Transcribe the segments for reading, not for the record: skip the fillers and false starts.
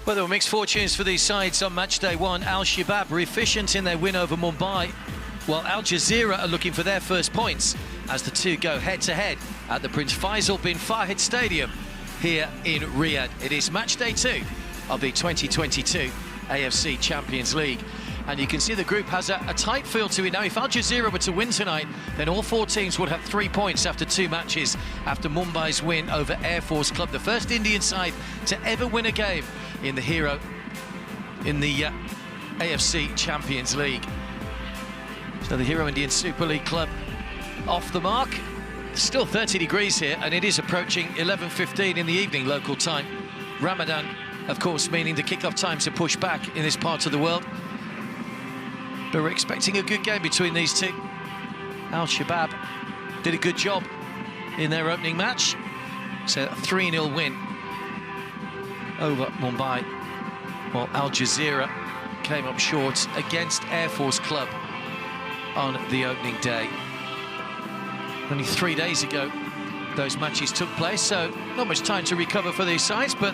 Well, there were mixed fortunes for these sides on match day one. Al Shabab were efficient in their win over Mumbai, while Al Jazira are looking for their first points as the two go head-to-head at the Prince Faisal bin Fahd Stadium here in Riyadh. It is match day 2 of the 2022 AFC Champions League. And you can see the group has a tight feel to it now. If Al Jazira were to win tonight, then all 4 teams would have 3 points after 2 matches after Mumbai's win over Air Force Club, the first Indian side to ever win a game in the AFC Champions League. So the Hero Indian Super League club off the mark. Still 30 degrees here, and it is approaching 11:15 in the evening local time. Ramadan, of course, meaning the kickoff times are pushed back in this part of the world. But we're expecting a good game between these two. Al Shabab did a good job in their opening match. So a 3-0 win over Mumbai, while Al Jazira came up short against Air Force Club on the opening day. Only 3 days ago those matches took place, so not much time to recover for these sides, but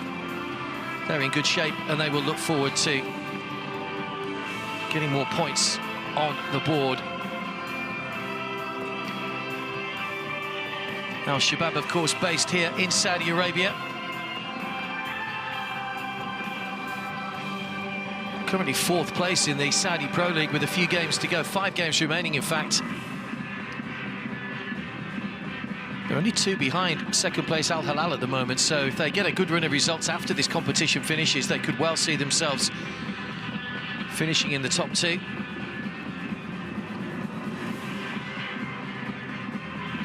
they're in good shape and they will look forward to getting more points on the board. Al Shabab, of course, based here in Saudi Arabia. Currently 4th place in the Saudi Pro League with a few games to go, 5 games remaining, in fact. They're only 2 behind second place Al Hilal at the moment, so if they get a good run of results after this competition finishes, they could well see themselves finishing in the top 2.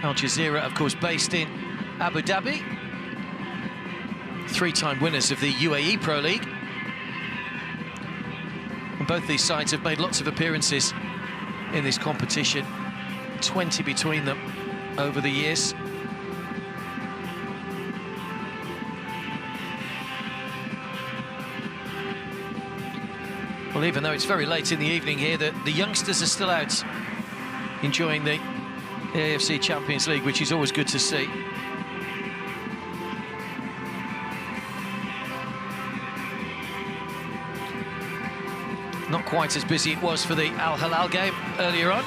Al Jazira, of course, based in Abu Dhabi. 3-time winners of the UAE Pro League. And both these sides have made lots of appearances in this competition. 20 between them over the years. Well, even though it's very late in the evening here, the youngsters are still out enjoying the AFC Champions League, which is always good to see. Not quite as busy it was for the Al Hilal game earlier on,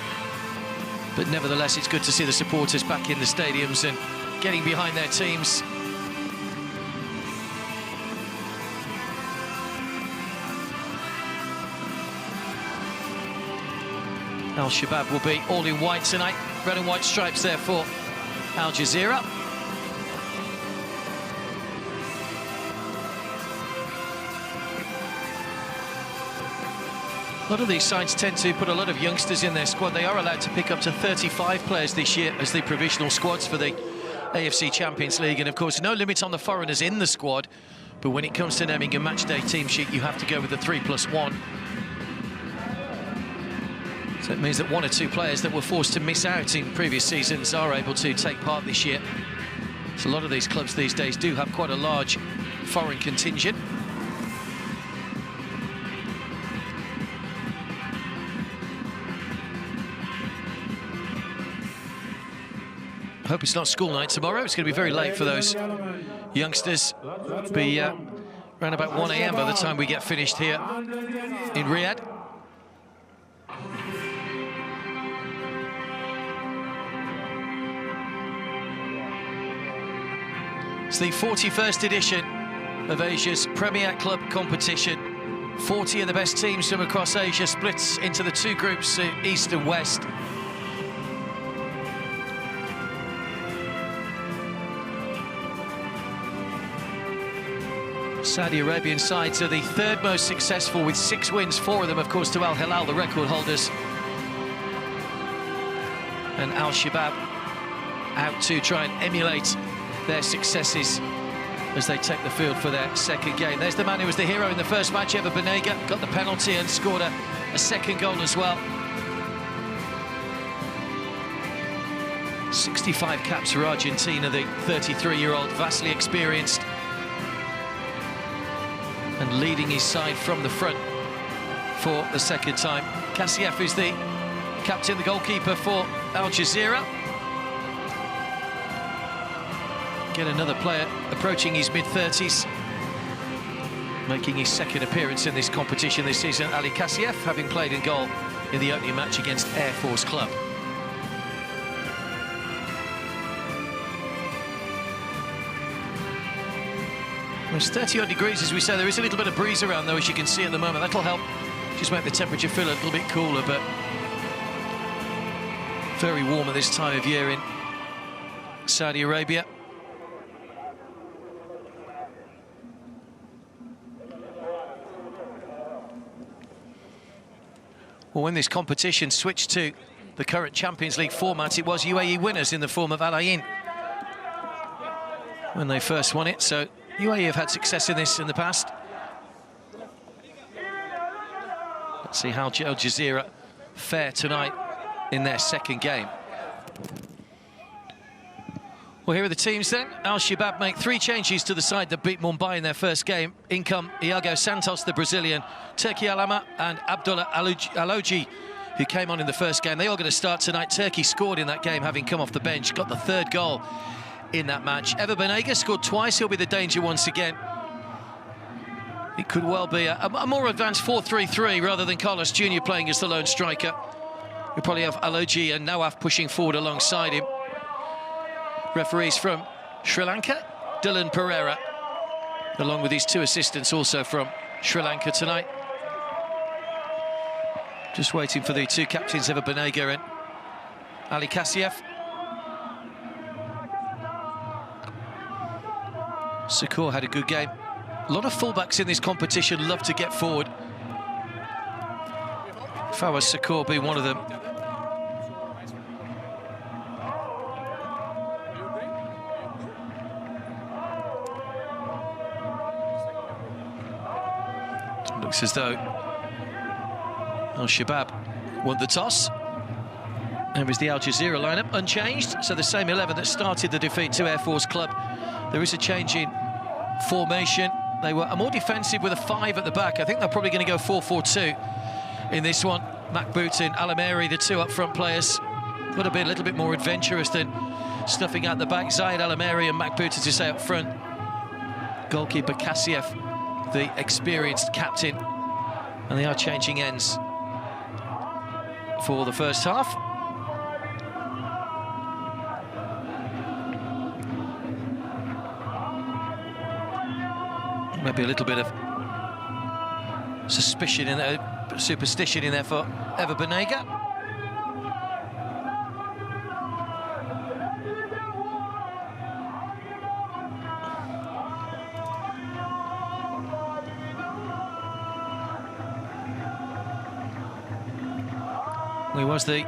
but nevertheless it's good to see the supporters back in the stadiums and getting behind their teams. Al Shabab will be all in white tonight. Red and white stripes there for Al Jazira. A lot of these sides tend to put a lot of youngsters in their squad. They are allowed to pick up to 35 players this year as the provisional squads for the AFC Champions League. And of course, no limit on the foreigners in the squad. But when it comes to naming a matchday team sheet, you have to go with the 3+1. So it means that 1 or 2 players that were forced to miss out in previous seasons are able to take part this year. So a lot of these clubs these days do have quite a large foreign contingent. I hope it's not school night tomorrow. It's going to be very late for those youngsters. It'll be around about 1 AM by the time we get finished here in Riyadh. It's the 41st edition of Asia's Premier Club competition. 40 of the best teams from across Asia splits into the 2 groups, East and West. Saudi Arabian sides are the 3rd most successful with 6 wins, 4 of them, of course, to Al Hilal, the record holders. And Al Shabab out to try and emulate their successes as they take the field for their second game. There's the man who was the hero in the first match ever, Banega, got the penalty and scored a second goal as well. 65 caps for Argentina, the 33-year-old, vastly experienced, and leading his side from the front for the second time. KSA is the captain, the goalkeeper for Al Jazira. Get another player approaching his mid-30s. Making his second appearance in this competition this season, Ali Kassieff, having played in goal in the opening match against Air Force Club. It's 30 odd degrees, as we say. There is a little bit of breeze around, though, as you can see at the moment. That'll help just make the temperature feel a little bit cooler, but very warm at this time of year in Saudi Arabia. Well, when this competition switched to the current Champions League format, it was UAE winners in the form of Al Ain when they first won it, so UAE have had success in this in the past. Let's see how Al Jazira fare tonight in their second game. Well, here are the teams then. Al Shabab make 3 changes to the side that beat Mumbai in their first game. In come Iago Santos, the Brazilian, Turki Alama and Abdullah Aloji, who came on in the first game. They all going to start tonight. Turkey scored in that game, having come off the bench, got the 3rd goal in that match. Ever Banega scored twice. He'll be the danger once again. It could well be a more advanced 4-3-3 rather than Carlos Jr. playing as the lone striker. You'll probably have Aloji and Nawaf pushing forward alongside him. Referees from Sri Lanka, Dylan Pereira, along with his 2 assistants also from Sri Lanka tonight. Just waiting for the 2 captains, Ever Banega and Ali Kassieff. Sakur had a good game. A lot of fullbacks in this competition love to get forward. Fawaz Sakur being one of them. Looks as though Al Shabab won the toss. There is the Al Jazira lineup, unchanged. So the same 11 that started the defeat to Air Force Club. There is a change in formation. They were more defensive with a 5 at the back. I think they're probably going to go 4-4-2 in this one. Makbout and Alameri, the 2 up-front players, got to be a little bit more adventurous than stuffing out the back. Zayed Alameri and Makbout, to say up front. Goalkeeper Kassieff, the experienced captain. And they are changing ends for the first half. Maybe a little bit of suspicion in there, superstition in there for Ever Banega. He was the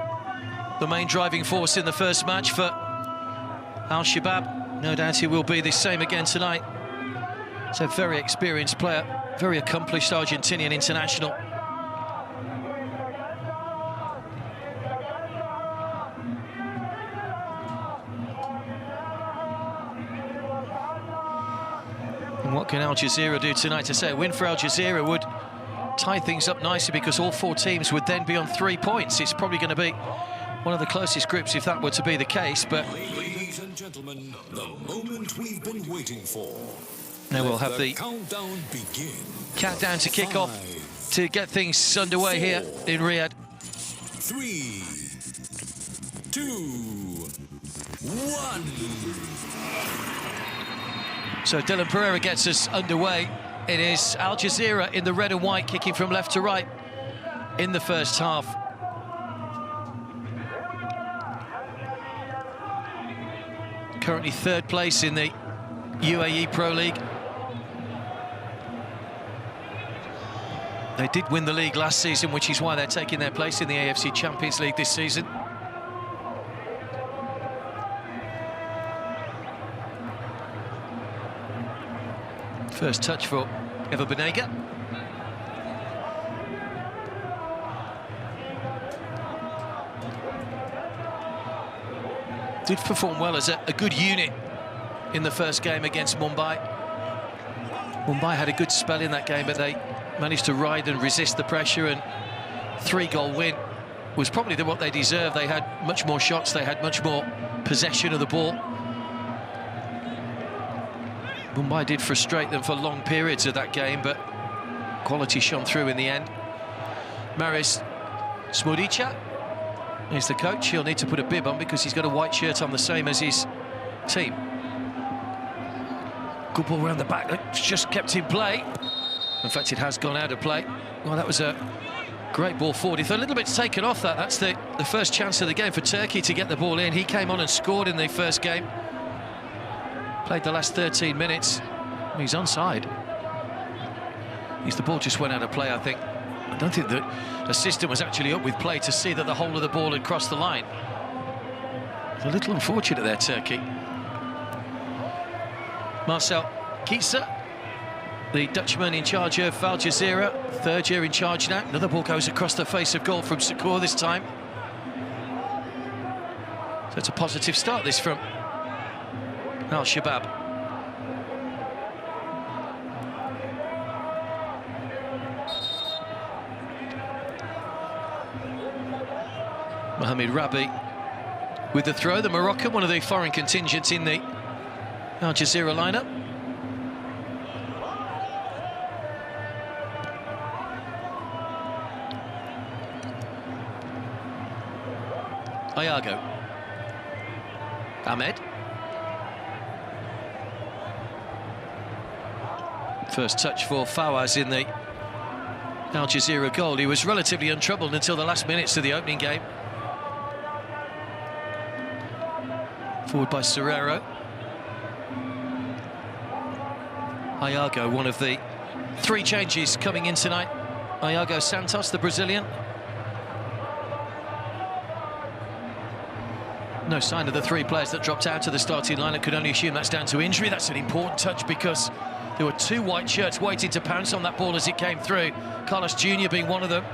main driving force in the first match for Al Shabab. No doubt he will be the same again tonight. He's a very experienced player, very accomplished Argentinian international. And what can Al Jazira do tonight? To say a win for Al Jazira would tie things up nicely, because all 4 teams would then be on 3 points. It's probably going to be one of the closest groups if that were to be the case. But ladies and gentlemen, the moment we've been waiting for. Now we'll have the countdown begin. Countdown to kick off to get things underway here in Riyadh. 3, 2, 1. So Dylan Pereira gets us underway. It is Al Jazira in the red and white, kicking from left to right in the first half. Currently 3rd place in the UAE Pro League. They did win the league last season, which is why they're taking their place in the AFC Champions League this season. First touch for Ever Banega. Did perform well as a good unit in the first game against Mumbai. Mumbai had a good spell in that game, but they managed to ride and resist the pressure, and 3-goal win was probably what they deserved. They had much more shots, they had much more possession of the ball. Mumbai did frustrate them for long periods of that game, but quality shone through in the end. Maris Smudica is the coach. He'll need to put a bib on because he's got a white shirt on, the same as his team. Good ball around the back, it's just kept in play. In fact, it has gone out of play. Well, that was a great ball forward. He's a little bit taken off that. That's the first chance of the game for Turkey to get the ball in. He came on and scored in the first game. Played the last 13 minutes. He's onside. The ball just went out of play, I think. I don't think the assistant was actually up with play to see that the whole of the ball had crossed the line. It's a little unfortunate there, Turkey. Marcel KSA, the Dutchman in charge of Al Jazira, third year in charge now. Another ball goes across the face of goal from Sakur this time. So it's a positive start, this, from Al Shabab. Mohamed Rabi with the throw, the Moroccan, one of the foreign contingents in the Al Jazira lineup. Ayago. Ahmed. First touch for Fawaz in the Al Jazira goal. He was relatively untroubled until the last minutes of the opening game. Forward by Serrero. Ayago, one of the three changes coming in tonight. Ayago Santos, the Brazilian. No sign of the three players that dropped out of the starting line. I could only assume that's down to injury. That's an important touch because there were two white shirts waiting to pounce on that ball as it came through. Carlos Jr. being one of them.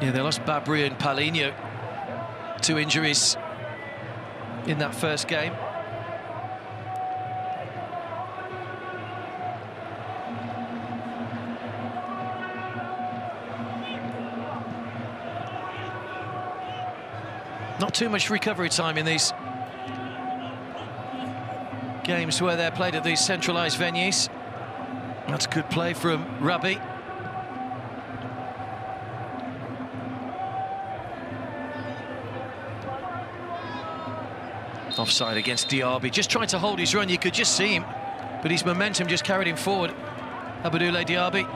Yeah, they lost Babri and Paulinho to injuries in that first game. Not too much recovery time in these games where they're played at these centralised venues. That's good play from Rabi. Offside against Diaby, just trying to hold his run. You could just see him, but his momentum just carried him forward. Abdoulaye Diaby,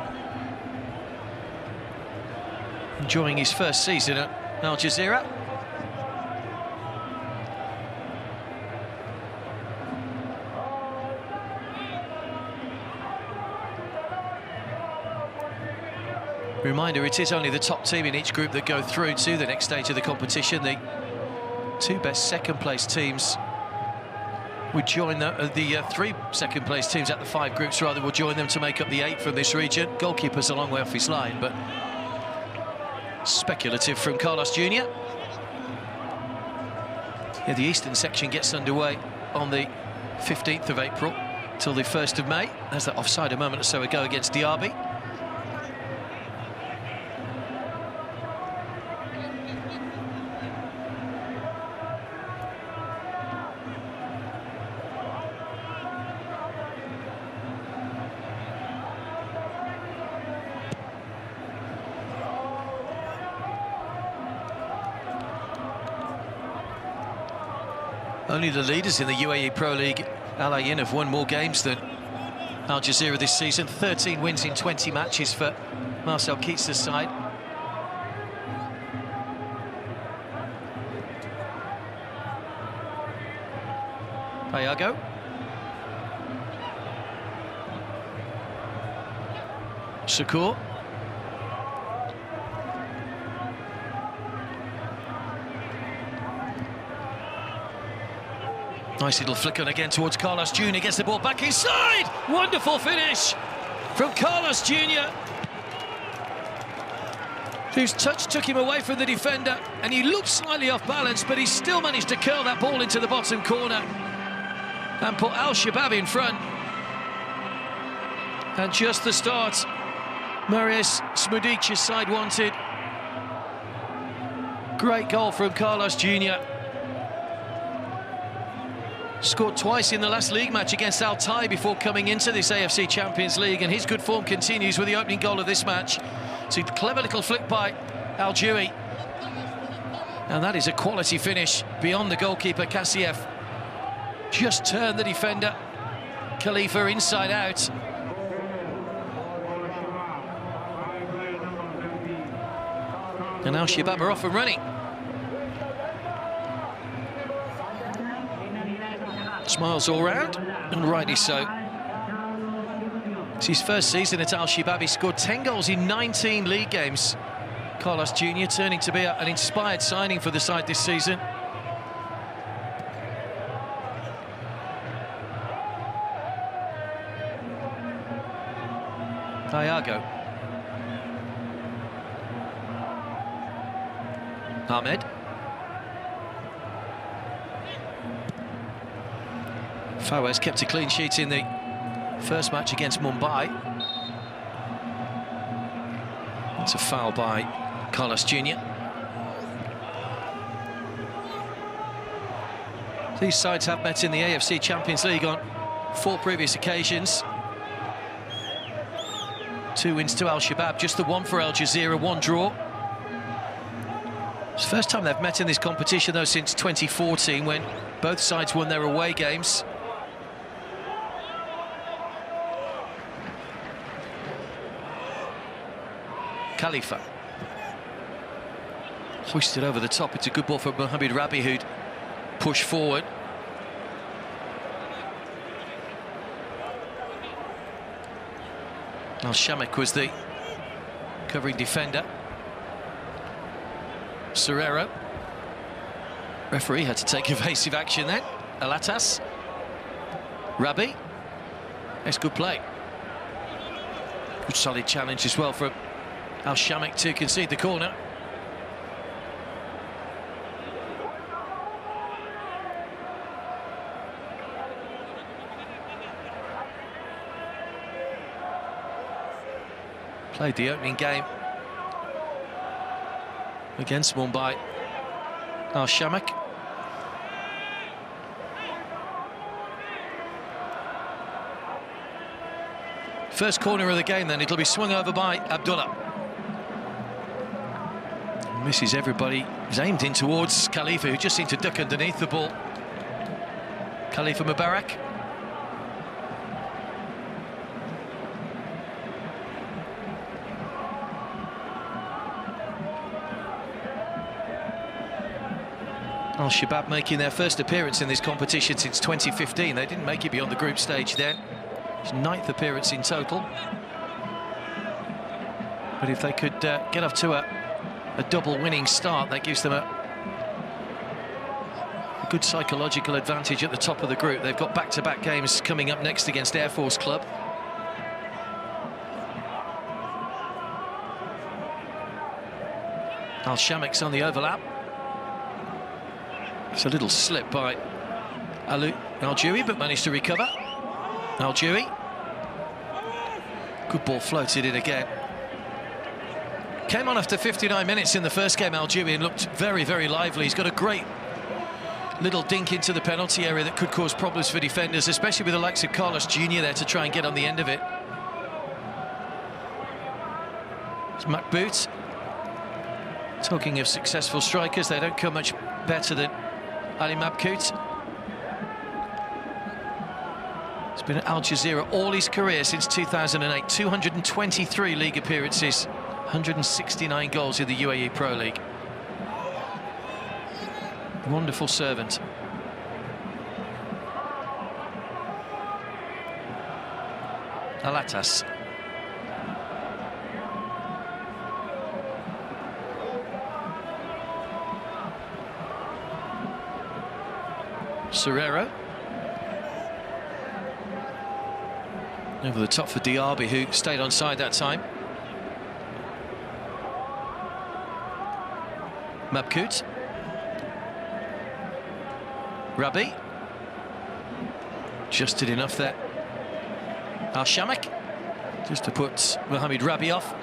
enjoying his first season at Al Jazira. Reminder, it is only the top team in each group that go through to the next stage of the competition. The two best second-place teams would join the three second-place teams at the five groups, rather, will join them to make up the eight from this region. Goalkeeper's a long way off his line, but speculative from Carlos Jr. Yeah, the Eastern section gets underway on the 15th of April till the 1st of May. There's that offside a moment or so ago against Diaby. Only the leaders in the UAE Pro League, Al Ain, have won more games than Al Jazira this season. 13 wins in 20 matches for Marcel KSA's side. Ayago. Sakur. Nice little flick on again towards Carlos Jr. Gets the ball back inside. Wonderful finish from Carlos Jr., whose touch took him away from the defender, and he looked slightly off balance, but he still managed to curl that ball into the bottom corner and put Al Shabab in front. And just the start, Maris Smudica's side wanted. Great goal from Carlos Jr. Scored twice in the last league match against Altai before coming into this AFC Champions League, and his good form continues with the opening goal of this match. So clever little flick by Al-Jui. And that is a quality finish beyond the goalkeeper, Kassiev. Just turned the defender, Khalifa, inside out. And now Shabab are off and running. Smiles all round, and rightly so. It's his first season at Al-Shabab. He scored 10 goals in 19 league games. Carlos Jr. turning to be an inspired signing for the side this season. Iago. Ahmed. Fawaz kept a clean sheet in the first match against Mumbai. It's a foul by Carlos Jr. These sides have met in the AFC Champions League on 4 previous occasions. 2 wins to Al-Shabab, just the one for Al Jazira, 1 draw. It's the first time they've met in this competition, though, since 2014, when both sides won their away games. Khalifa. Hoisted over the top. It's a good ball for Mohamed Rabi, who'd push forward. Al-Shamek was the covering defender. Serrero. Referee had to take evasive action then. Alatas. Rabi. That's good play. Good solid challenge as well from Al-Shamek to concede the corner. Played the opening game against Mumbai. Al-Shamek. First corner of the game then, it'll be swung over by Abdullah. Misses everybody. He's aimed in towards Khalifa, who just seemed to duck underneath the ball. Khalifa Mubarak. Al-Shabab making their first appearance in this competition since 2015. They didn't make it beyond the group stage then. It's 9th appearance in total. But if they could get up to a double winning start, that gives them a good psychological advantage at the top of the group. They've got back-to-back games coming up next against Air Force Club. Al-Shamek's on the overlap. It's a little slip by Al-Jui, but managed to recover. Al-Jui. Good ball floated in again. Came on after 59 minutes in the first game, Al-Jui, and looked very, very lively. He's got a great little dink into the penalty area that could cause problems for defenders, especially with the likes of Carlos Jr. there to try and get on the end of it. It's Makbout. Talking of successful strikers, they don't come much better than Ali Mabkout. He's been at Al Jazira all his career since 2008. 223 league appearances, 169 goals in the UAE Pro League. Wonderful servant. Alatas. Serrero. Over the top for Diaby, who stayed onside that time. Mabkout. Rabi. Just did enough there. Al-Shamek. Just to put Mohamed Rabi off.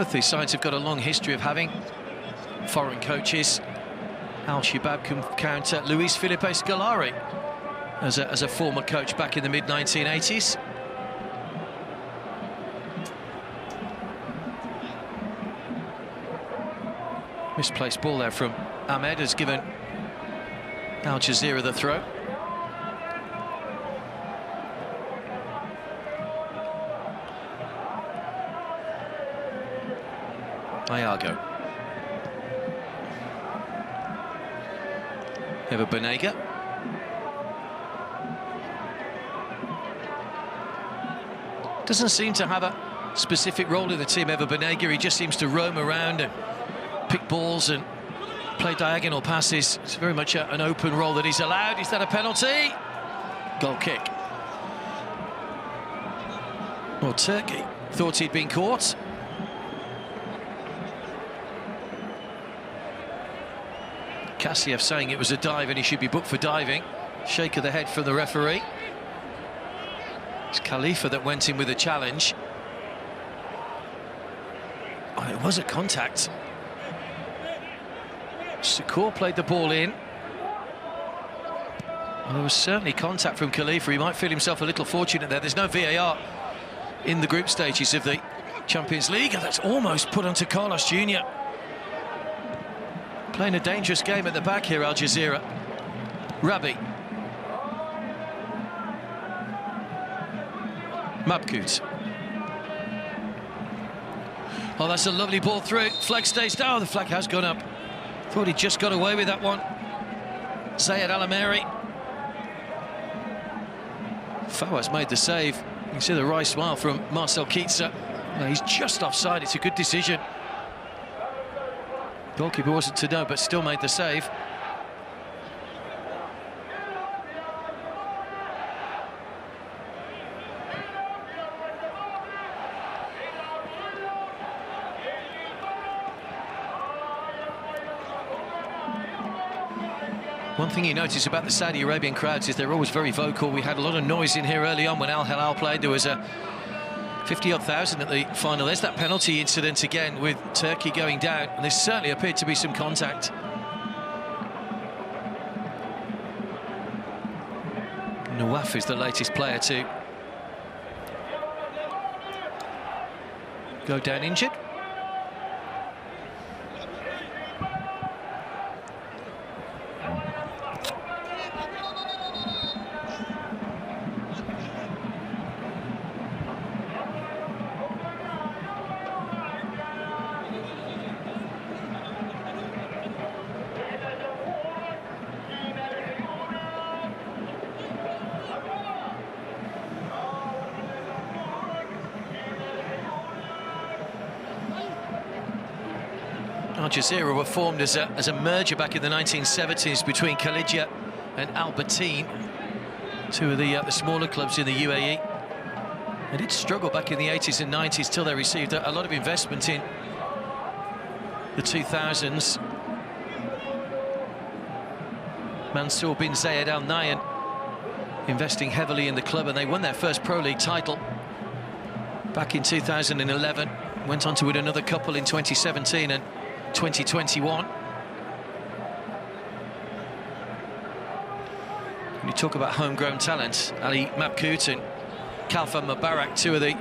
Both these sides have got a long history of having foreign coaches. Al-Shabab can counter Luis Felipe Scolari as a former coach back in the mid-1980s. Misplaced ball there from Ahmed has given Al Jazira the throw. Iago. Eva Banega. Doesn't seem to have a specific role in the team, Eva Banega. He just seems to roam around and pick balls and play diagonal passes. It's very much an open role that he's allowed. Is that a penalty? Goal kick. Well, Turkey thought he'd been caught. Kassiev saying it was a dive and he should be booked for diving. Shake of the head from the referee. It's Khalifa that went in with a challenge. Oh, it was a contact. Sukur played the ball in. Well, there was certainly contact from Khalifa. He might feel himself a little fortunate there. There's no VAR in the group stages of the Champions League. And that's almost put onto Carlos Jr. Playing a dangerous game at the back here, Al Jazira. Rabi. Mabkut. Oh, that's a lovely ball through. Flag stays down. The flag has gone up. Thought he just got away with that one. Zayed Al-Ameri. Fawaz made the save. You can see the wry smile from Marcel Kitze. No, he's just offside. It's a good decision. Goalkeeper wasn't to know, but still made the save. One thing you notice about the Saudi Arabian crowds is they're always very vocal. We had a lot of noise in here early on when Al Hilal played. There was a 50-odd thousand at the final. There's that penalty incident again with Turkey going down, and there certainly appeared to be some contact. Nawaf is the latest player to go down injured. Al Jazira were formed as a merger back in the 1970s between Khalidja and Al Bateen, two of the smaller clubs in the UAE. They did struggle back in the 80s and 90s till they received a lot of investment in the 2000s. Mansour bin Zayed Al Nahyan investing heavily in the club, and they won their first Pro League title back in 2011. Went on to win another couple in 2017 and 2021. When you talk about homegrown talent, Ali Mabkut and Kalfa Mubarak, two of the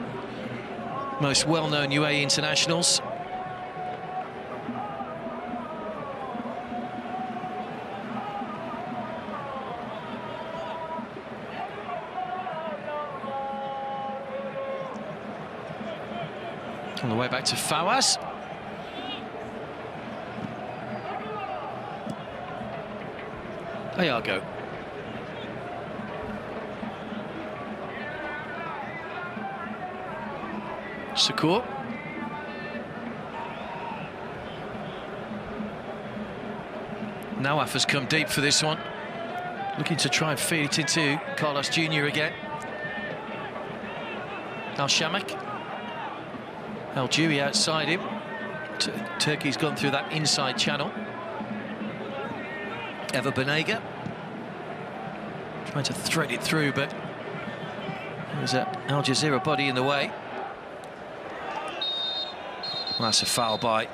most well-known UAE internationals. On the way back to Fawaz. Iago. Sukur. Nawaf has come deep for this one. Looking to try and feed it into Carlos Jr. again. Al-Shamak. Al-Jui outside him. Turkey's gone through that inside channel. Eva Banega trying to thread it through, but there's Al Jazira body in the way. Well, that's a foul by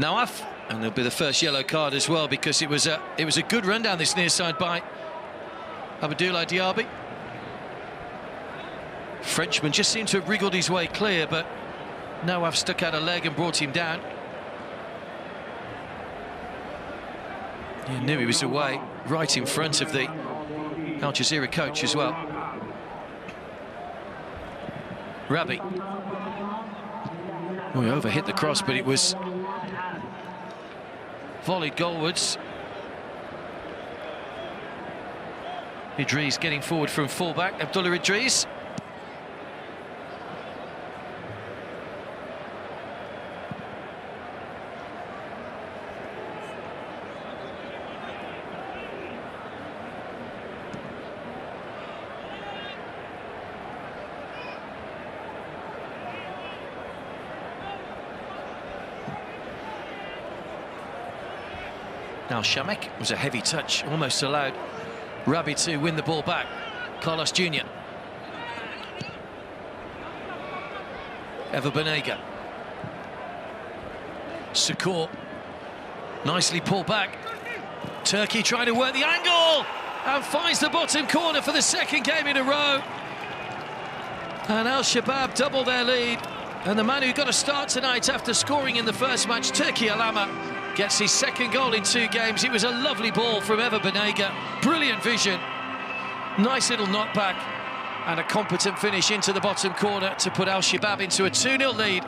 Nawaf, and there'll be the first yellow card as well, because it was a good run down this near side by Abdoulaye Diaby. Frenchman just seemed to have wriggled his way clear, but Nawaf stuck out a leg and brought him down. He knew he was away, right in front of the Al Jazeera coach as well. Rabi. Oh, he overhit the cross, but it was volleyed goalwards. Idris getting forward from fullback. Abdullah Idris. Now Shamek was a heavy touch, almost allowed Rabi to win the ball back. Carlos Jr. Eva Banega. Sukour. Nicely pulled back. Turkey trying to work the angle and finds the bottom corner for the second game in a row. And Al Shabab double their lead. And the man who got a start tonight after scoring in the first match, Turki Alama, gets his second goal in 2 games. It was a lovely ball from Eva Banega. Brilliant vision. Nice little knockback. And a competent finish into the bottom corner to put Al Shabab into a 2-0 lead.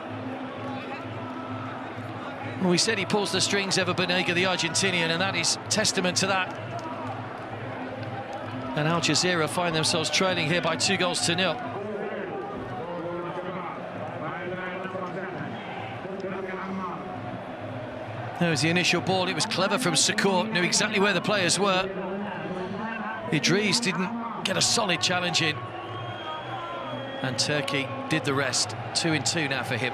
Well, we said he pulls the strings, Eva Banega, the Argentinian, and that is testament to that. And Al Jazeera find themselves trailing here by 2-0. There was the initial ball. It was clever from Sukour, knew exactly where the players were. Idris didn't get a solid challenge in, and Turkey did the rest. 2-2 now for him.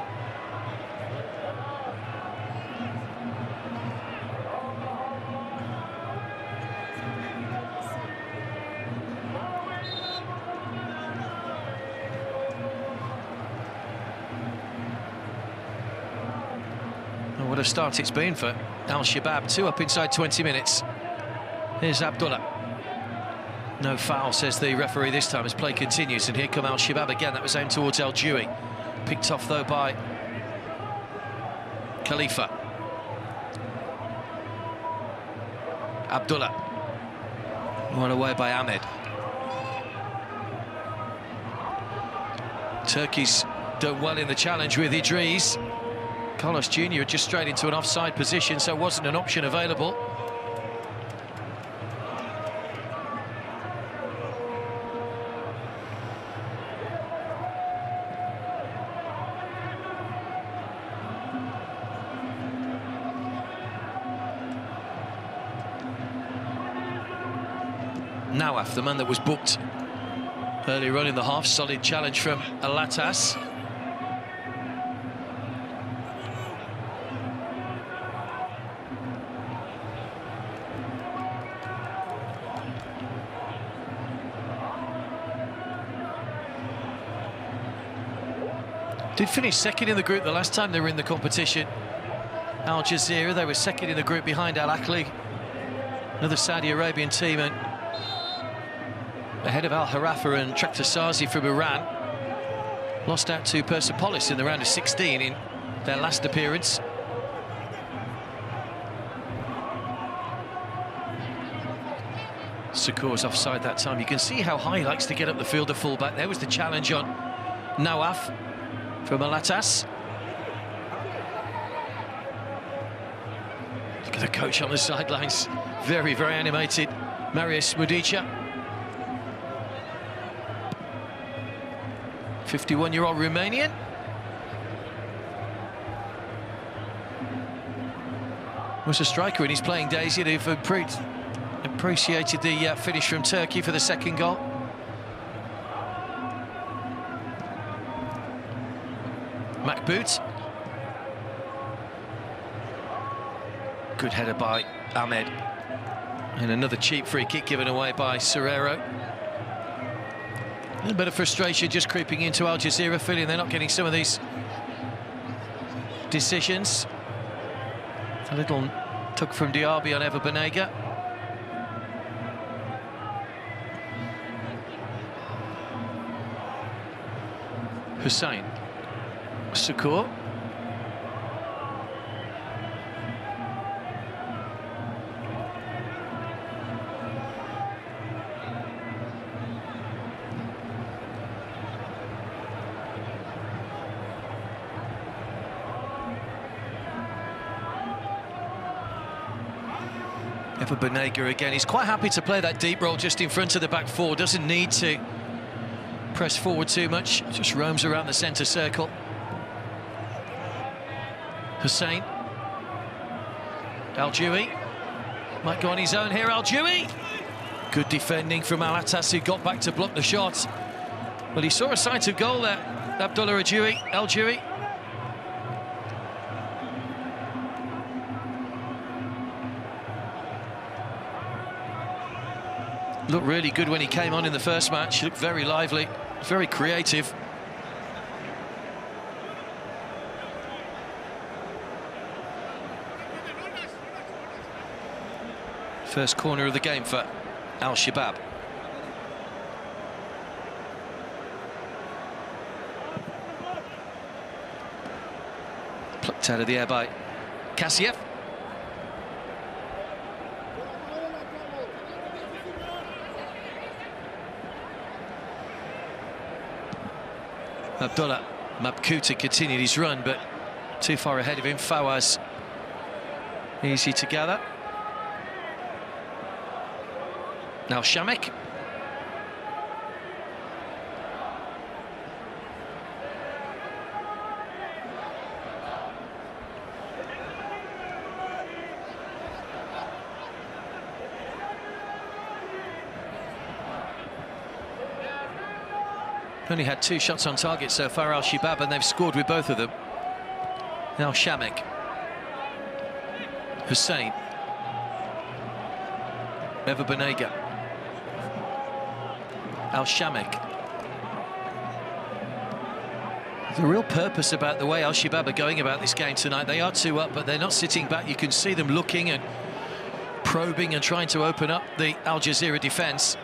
What a start it's been for Al Shabab. 2 up inside 20 minutes. Here's Abdullah. No foul, says the referee this time, as play continues. And here come Al Shabab again. That was aimed towards El Dewey. Picked off, though, by Khalifa. Abdullah. Won away by Ahmed. Turkey's done well in the challenge with Idris. Carlos Jr. just straight into an offside position, so it wasn't an option available. Nawaf, the man that was booked earlier on in the half. Solid challenge from Alatas. Did finish second in the group the last time they were in the competition. Al Jazeera, they were second in the group behind Al Ahly, another Saudi Arabian team, and ahead of Al Harafa and Tractor Sazi from Iran. Lost out to Persepolis in the round of 16 in their last appearance. Sukour's offside that time. You can see how high he likes to get up the field, the fullback. There was the challenge on Nawaf from Alatas. Look at the coach on the sidelines. Very, very animated. Marius Mudica. 51-year-old Romanian. Was a striker in his playing days. You'd have appreciated the finish from Turkey for the second goal. Makbout. Good header by Ahmed. And another cheap free kick given away by Serrero. A little bit of frustration just creeping into Al Jazeera, feeling they're not getting some of these decisions. A little took from Diaby on Ever Banega. Hussein. Sukur. Ever Banega again. He's quite happy to play that deep role just in front of the back four. Doesn't need to press forward too much. Just roams around the centre circle. Hussein. Al-Jui. Might go on his own here, Al-Jui. Good defending from Al-Attas, who got back to block the shot. Well, he saw a sight of goal there. Abdullah Al-Jui. Looked really good when he came on in the first match. Looked very lively, very creative. First corner of the game for Al Shabab. Plucked out of the air by Kassiev. Abdullah Mabkuta continued his run, but too far ahead of him. Fawaz easy to gather. Now Shamek. Only had 2 shots on target so far, Al Shabab, and they've scored with both of them. Now Shamek. Hussein. Ever Banega. Al Shamek. The real purpose about the way Al Shabab are going about this game tonight. They are 2 up, but they're not sitting back. You can see them looking and probing and trying to open up the Al Jazira defence.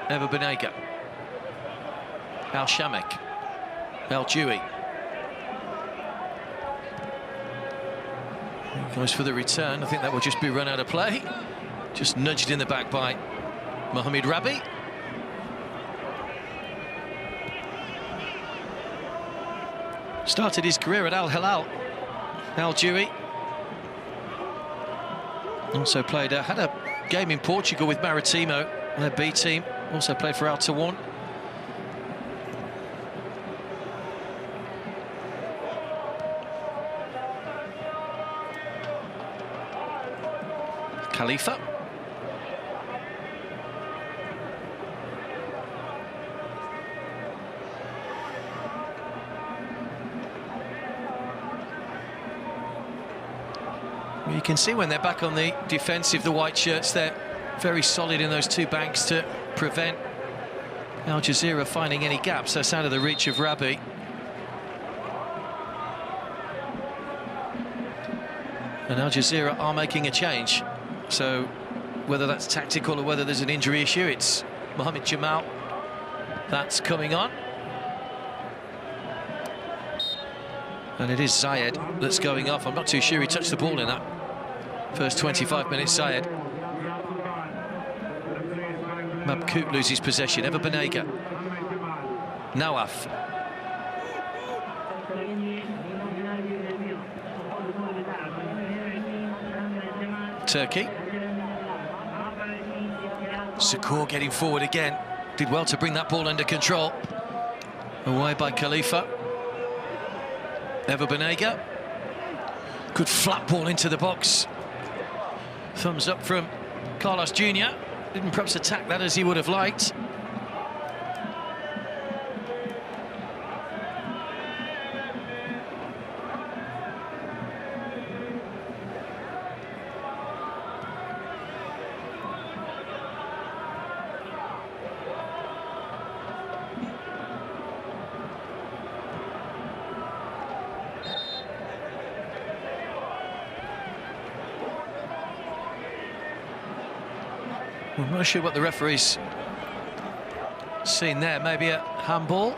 Ever Banega. Al Shamek. Al-Jui. Goes for the return. I think that will just be run out of play. Just nudged in the back by Mohamed Rabi. Started his career at Al Hilal. Al-Jui. Also played, had a game in Portugal with Maritimo, their B team. Also played for Al Tawan. Khalifa. You can see when they're back on the defensive, the white shirts, they're very solid in those 2 banks to prevent Al Jazira finding any gaps. That's out of the reach of Rabi. And Al Jazira are making a change. So whether that's tactical or whether there's an injury issue, it's Mohamed Jamal that's coming on. And it is Zayed that's going off. I'm not too sure he touched the ball in that first 25 minutes, Zayed. Mabkut loses possession. Ever Banega. Nawaf. Turkey. Sukur getting forward again. Did well to bring that ball under control. Away by Khalifa. Ever Banega. Good flat ball into the box. Thumbs up from Carlos Jr. Didn't perhaps attack that as he would have liked. I'm not sure what the referee's seen there. Maybe a handball.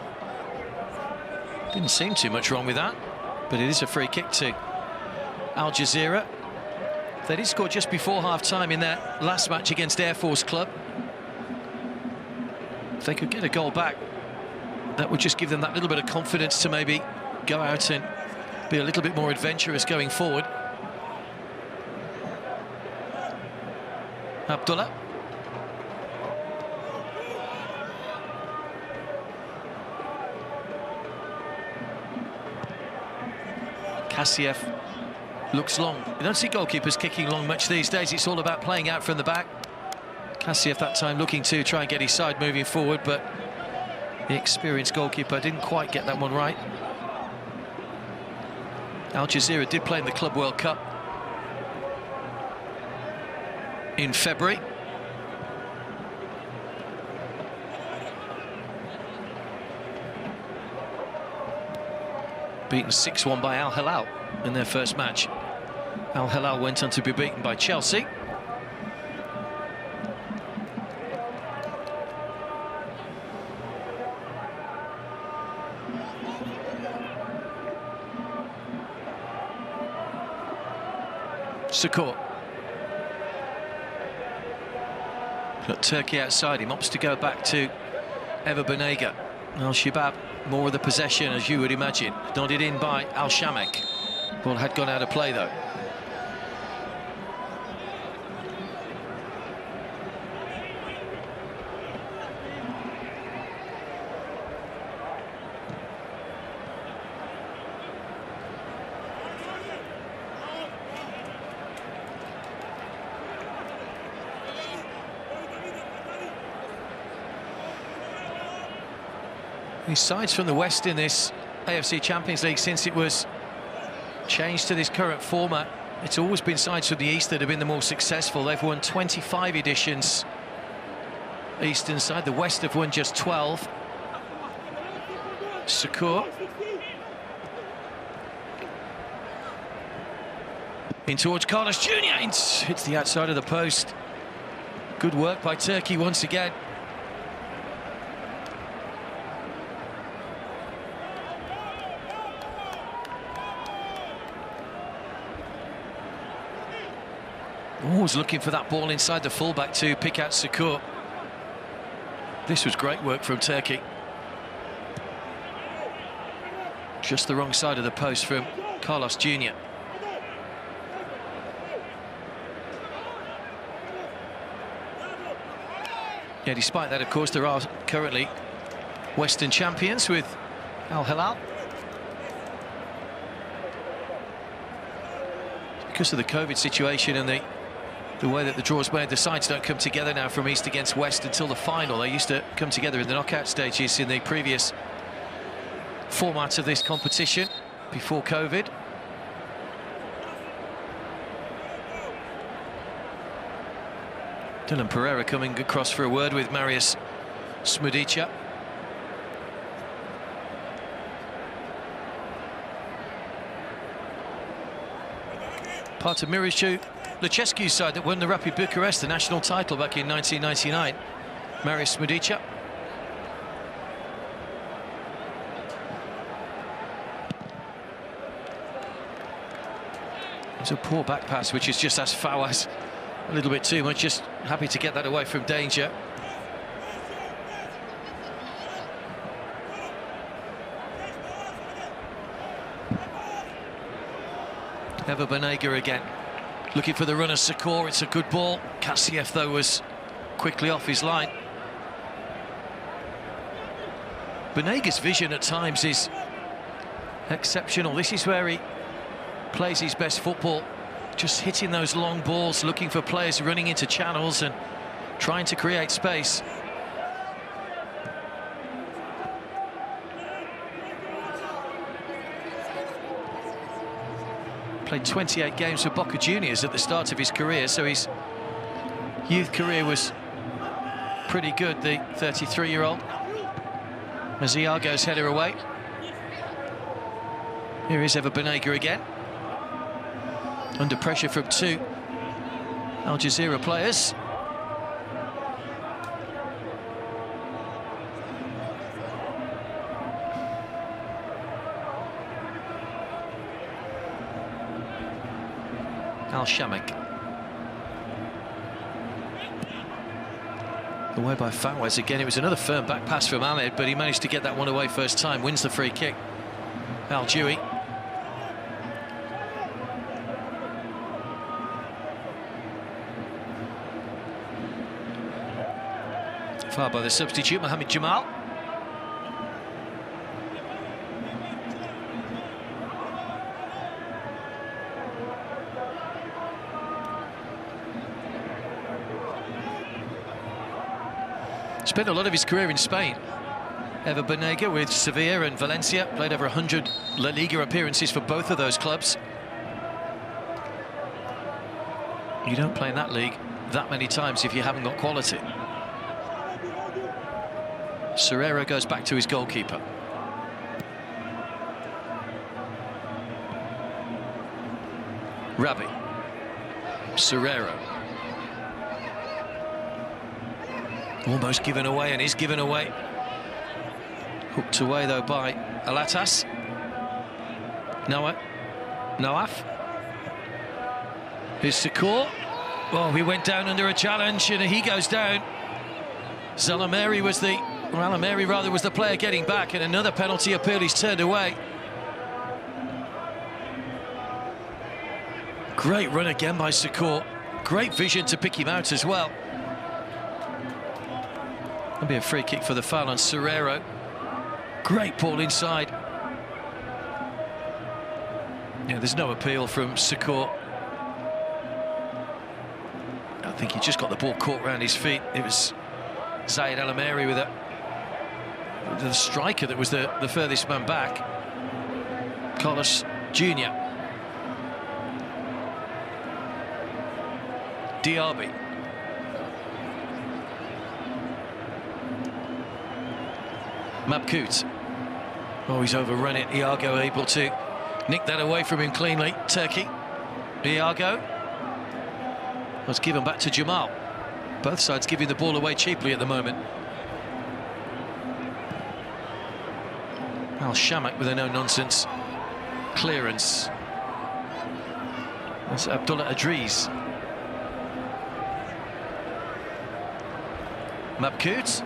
Didn't seem too much wrong with that, but it is a free kick to Al Jazira. They did score just before half-time in their last match against Air Force Club. If they could get a goal back, that would just give them that little bit of confidence to maybe go out and be a little bit more adventurous going forward. Abdullah. KSA looks long. You don't see goalkeepers kicking long much these days. It's all about playing out from the back. KSA that time looking to try and get his side moving forward, but the experienced goalkeeper didn't quite get that one right. Al Jazira did play in the Club World Cup in February. Beaten 6-1 by Al Hilal in their first match. Al Hilal went on to be beaten by Chelsea. Sakor. Got Turkey outside him, opts to go back to Eva Banega. Al Shabab, more of the possession, as you would imagine. Nodded in by Al Shamek. Ball had gone out of play, though. These sides from the West in this AFC Champions League, since it was changed to this current format, it's always been sides from the East that have been the more successful. They've won 25 editions, Eastern side. The West have won just 12. Sakor. In towards Carlos Jr. Hits the outside of the post. Good work by Turkey once again. Always looking for that ball inside the fullback to pick out Sakor. This was great work from Turkey. Just the wrong side of the post from Carlos Jr. Yeah, despite that, of course, there are currently Western champions with Al Hilal. Because of the COVID situation and the way that the draw's made, the sides don't come together now from East against West until the final. They used to come together in the knockout stages in the previous format of this competition before COVID. Dylan Pereira coming across for a word with Marius Smudica. Part of Miricu Lucescu's side that won the Rapid Bucharest, the national title, back in 1999. Marius Smudica. It's a poor back pass, which is just as foul as a little bit too much. Just happy to get that away from danger. Eva Banega again. Looking for the runner, Sakor. It's a good ball. KSA, though, was quickly off his line. Banega's vision at times is exceptional. This is where he plays his best football. Just hitting those long balls, looking for players running into channels and trying to create space. Played 28 games for Boca Juniors at the start of his career, so his youth career was pretty good, the 33-year-old. Maziago's header away. Here is Eva Banega again. Under pressure from two Al Jazira players. Al-Shamak. Away by Fawaz again. It was another firm back pass from Ahmed, but he managed to get that one away first time. Wins the free kick. Al-Jawi. Far by the substitute, Mohamed Jamal. Spent a lot of his career in Spain. Eva Banega with Sevilla and Valencia. Played over 100 La Liga appearances for both of those clubs. You don't play in that league that many times if you haven't got quality. Serrero goes back to his goalkeeper. Rabi. Serrero. Almost given away, and is given away. Hooked away though by Alatas. Nawaf. Here's Sakor. Oh, he went down under a challenge, and he goes down. Alameri was the player getting back, and another penalty appeal. He's turned away. Great run again by Sakor. Great vision to pick him out as well. That'll be a free kick for the foul on Serrero. Great ball inside. Yeah, there's no appeal from Sakor. I think he just got the ball caught around his feet. It was Zayed Alameri with the striker that was the furthest man back. Carlos Jr. Diaby. Mabkut. Oh, he's overrun it. Iago able to nick that away from him cleanly. Turkey. Iago. Was given back to Jamal. Both sides giving the ball away cheaply at the moment. Al-Shamak with a no-nonsense clearance. That's Abdullah Adriz. Mabkut.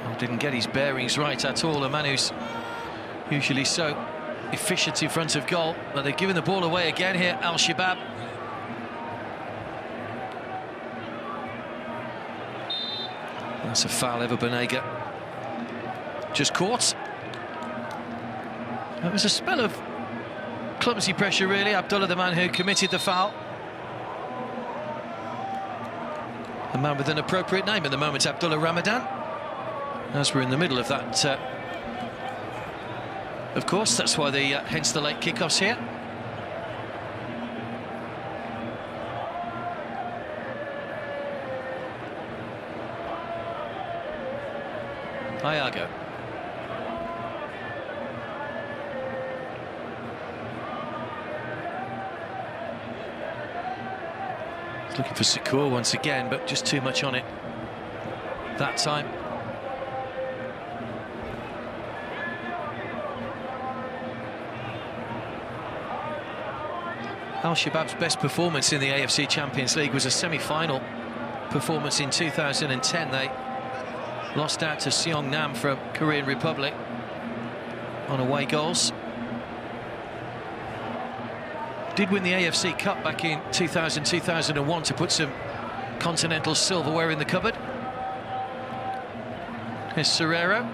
Oh, didn't get his bearings right at all. A man who's usually so efficient in front of goal. But they're giving the ball away again here, Al-Shabab. That's a foul, Eva Banega. Just caught. It was a spell of clumsy pressure, really. Abdullah, the man who committed the foul. A man with an appropriate name at the moment, Abdullah Ramadan. As we're in the middle of that, of course, that's why hence the late kickoffs here. Iago. He's looking for Sakor once again, but just too much on it that time. Al-Shabab's best performance in the AFC Champions League was a semi-final performance in 2010. They lost out to Seongnam from Korean Republic on away goals. Did win the AFC Cup back in 2000-2001 to put some continental silverware in the cupboard. Here's Serrero.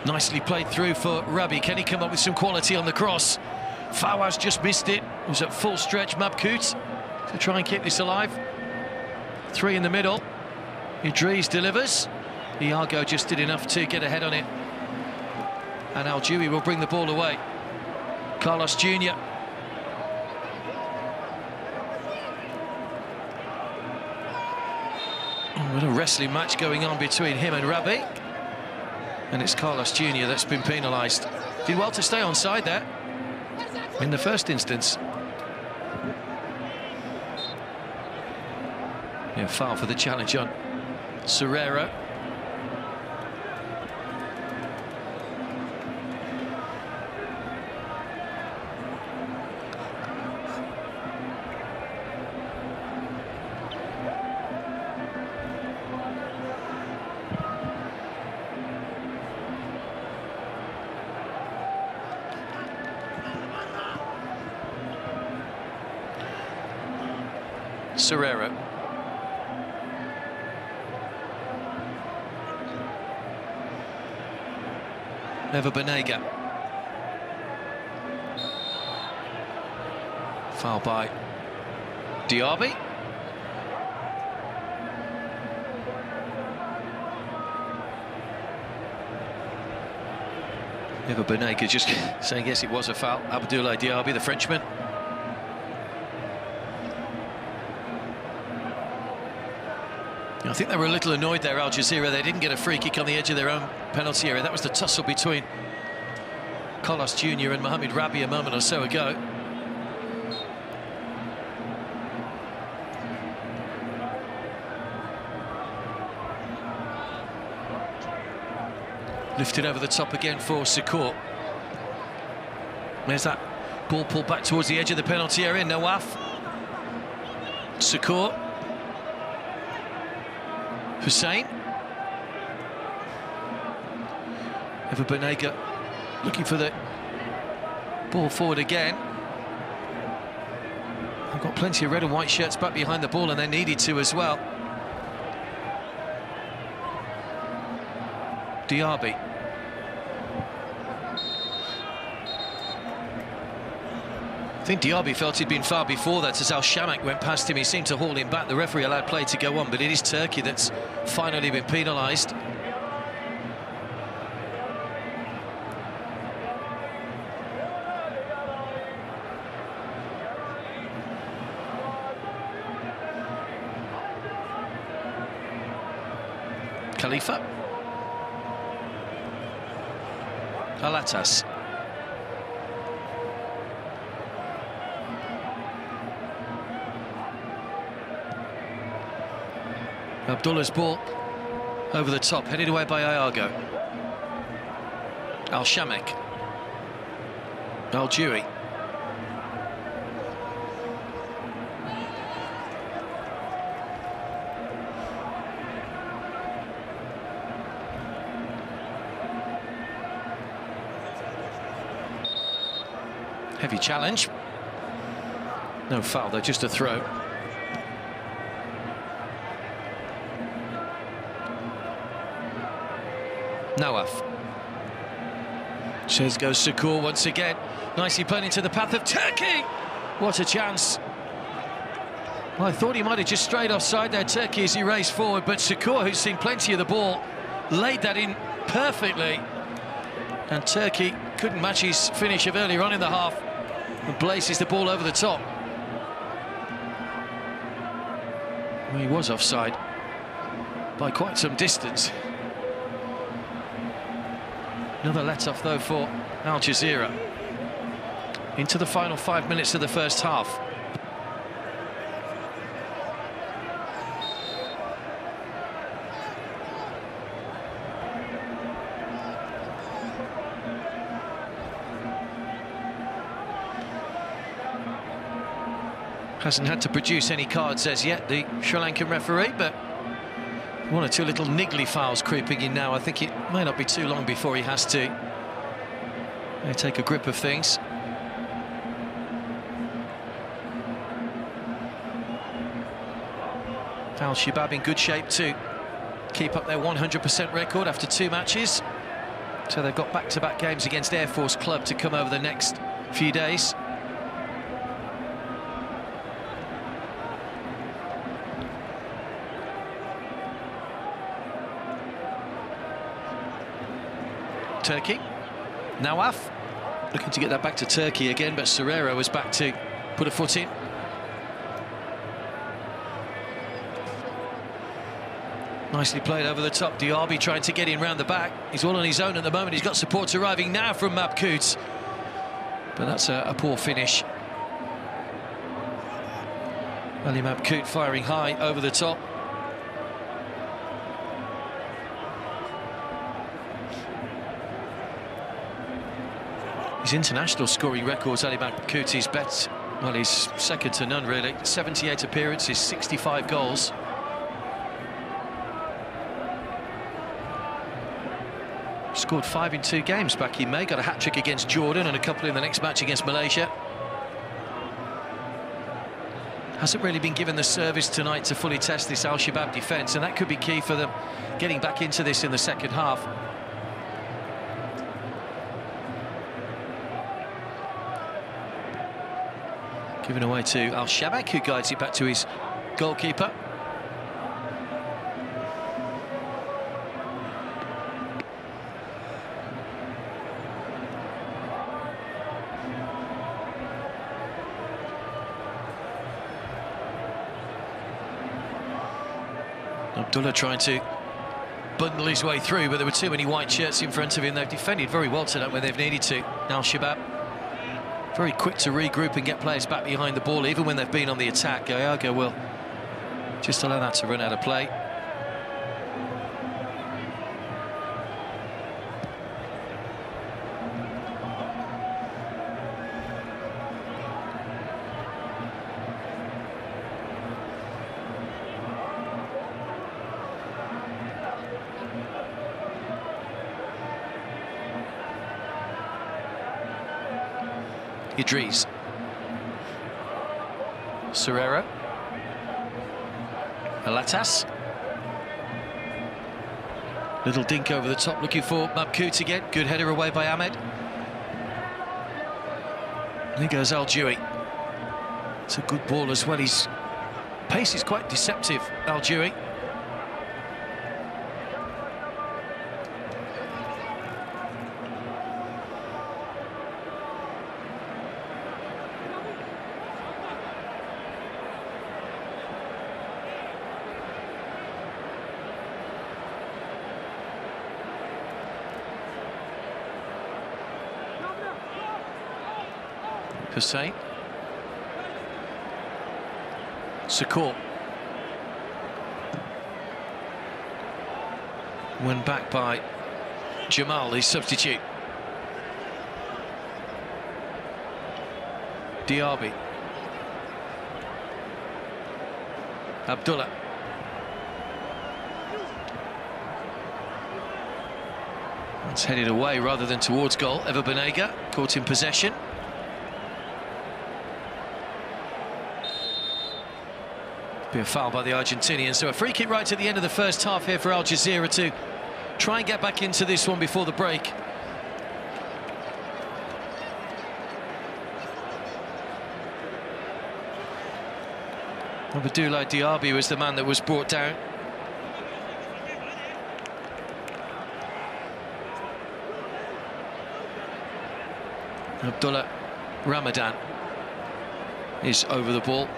Nicely played through for Rabi. Can he come up with some quality on the cross? Fawaz just missed it. It was at full stretch. Mabkut to try and keep this alive. Three in the middle. Idris delivers. Iago just did enough to get ahead on it. And Al-Jawi will bring the ball away. Carlos Jr. What a wrestling match going on between him and Rabi. And it's Carlos Jr. that's been penalised. Did well to stay onside there in the first instance. Yeah, foul for the challenge on Serrero. Serrero. Never Banega. Foul by Diaby. Never Banega just saying yes, it was a foul. Abdoulaye Diaby, the Frenchman. I think they were a little annoyed there, Al Jazira. They didn't get a free kick on the edge of their own penalty area. That was the tussle between Carlos Jr. and Mohamed Rabi a moment or so ago. Lifted over the top again for Secours. There's that ball pulled back towards the edge of the penalty area. Nawaf. Secours. Hussein. Ever Banega looking for the ball forward again. They've got plenty of red and white shirts back behind the ball, and they needed to as well. Diaby. I think Diaby felt he'd been fouled before that as Al Shamak went past him. He seemed to haul him back. The referee allowed play to go on, but it is Turkey that's finally been penalised. Khalifa. Alatas. Abdullah's ball over the top, headed away by Iago. Al Shamak. Al Dewey. Heavy challenge. No foul though, just a throw. Nawaf. Says goes Secours once again. Nicely played into the path of Turkey. What a chance. Well, I thought he might have just strayed offside there, Turkey, as he raced forward, but Secours, who's seen plenty of the ball, laid that in perfectly. And Turkey couldn't match his finish of earlier on in the half and blazes the ball over the top. Well, he was offside by quite some distance. Another let-off, though, for Al Jazira. Into the final 5 minutes of the first half. Hasn't had to produce any cards as yet, the Sri Lankan referee, but one or two little niggly fouls creeping in now. I think it may not be too long before he has to take a grip of things. Al Shabab in good shape to keep up their 100% record after 2 matches. So they've got back-to-back games against Air Force Club to come over the next few days. Turkey. Nawaf looking to get that back to Turkey again, but Serrero was back to put a foot in. Nicely played over the top. Diaby trying to get in round the back. He's all on his own at the moment. He's got supports arriving now from Mabkout, but that's a poor finish. Ali Mabkout firing high over the top. His international scoring records, Ali Mabkout, his bet, well, he's second to none, really. 78 appearances, 65 goals. Scored 5 in 2 games back in May, got a hat-trick against Jordan and a couple in the next match against Malaysia. Hasn't really been given the service tonight to fully test this Al Shabab defence, and that could be key for them getting back into this in the second half. Given away to Al Shabak, who guides it back to his goalkeeper. Abdullah trying to bundle his way through, but there were too many white shirts in front of him. They've defended very well tonight when they've needed to. Al Shabab very quick to regroup and get players back behind the ball, even when they've been on the attack. Gallardo will just allow that to run out of play. Idris. Serrero. Alatas. Little dink over the top, looking for Mabkout again. Good header away by Ahmed. And here goes Al-Jewi. It's a good ball as well. His pace is quite deceptive, Al-Jewi. Hussein. Sakor. Won back by Jamal, his substitute. Diaby. Abdullah. It's headed away rather than towards goal. Eva Banega caught in possession. Be a foul by the Argentinians, so a free kick right at the end of the first half here for Al Jazira to try and get back into this one before the break. Abdoulaye Diaby was the man that was brought down. Abdullah Ramadan is over the ball.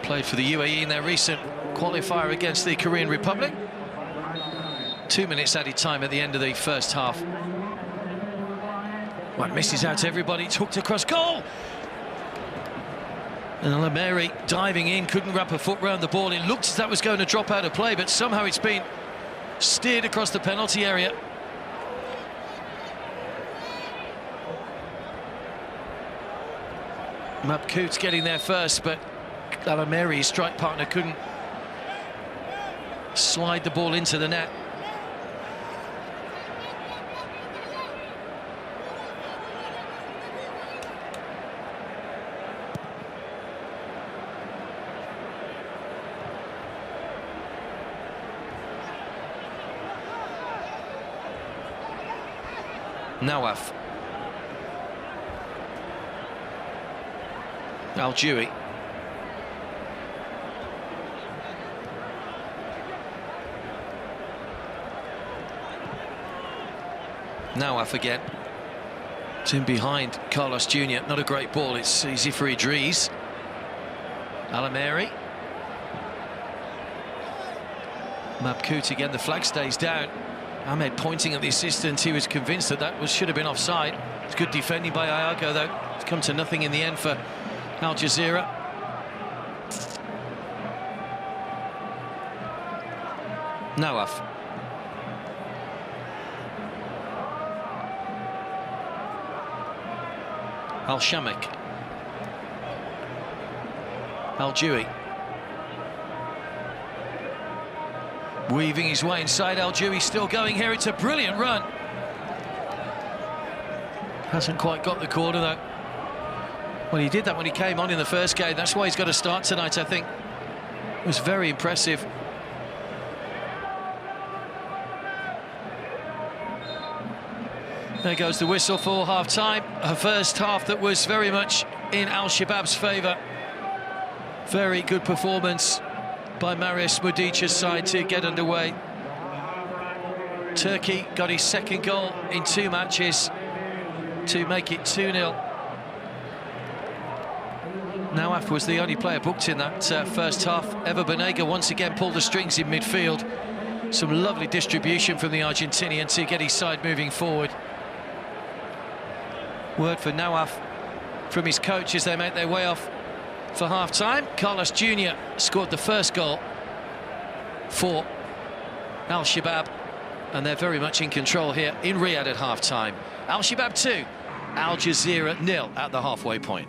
Played for the UAE in their recent qualifier against the Korean Republic. 2 minutes added time at the end of the first half. Well, misses out everybody. It's hooked across goal. And Al-Ameri diving in, couldn't wrap a foot round the ball. It looked as that was going to drop out of play, but somehow it's been steered across the penalty area. Mabkout getting there first, but Al-Ameri, his strike partner, couldn't slide the ball into the net. Nawaf. Al-Jewi. Nawaf again. It's in behind Carlos Jr. Not a great ball. It's easy for Idris. Al-Ameri. Mabkout again. The flag stays down. Ahmed pointing at the assistant. He was convinced that should have been offside. It's good defending by Iago, though. It's come to nothing in the end for Al Jazira. Nawaf. Al-Shamak. Al-Jewi. Weaving his way inside. Al-Jewi still going here. It's a brilliant run. Hasn't quite got the corner, though. Well, he did that when he came on in the first game. That's why he's got to start tonight, I think. It was very impressive. There goes the whistle for half-time. A first half that was very much in Al Shabab's favour. Very good performance by Marius Mudic's side to get underway. Turkey got his second goal in 2 matches to make it 2-0. Nawaf was the only player booked in that first half. Ever Banega once again pulled the strings in midfield. Some lovely distribution from the Argentinian to get his side moving forward. Word for Nawaf from his coach as they make their way off for half-time. Carlos Jr. scored the first goal for Al Shabab, and they're very much in control here in Riyadh at half-time. Al Shabab 2, Al Jazira 0 at the halfway point.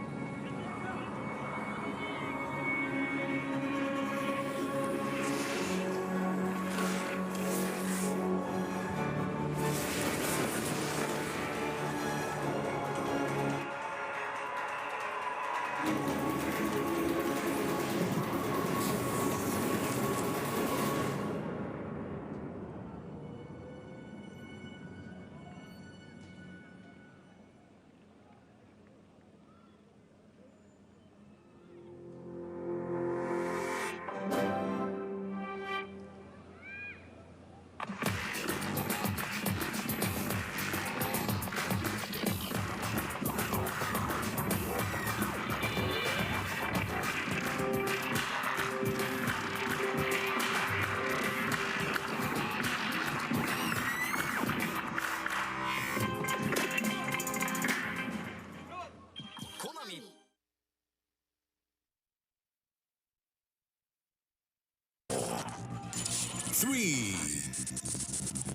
Three,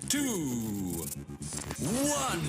two, one.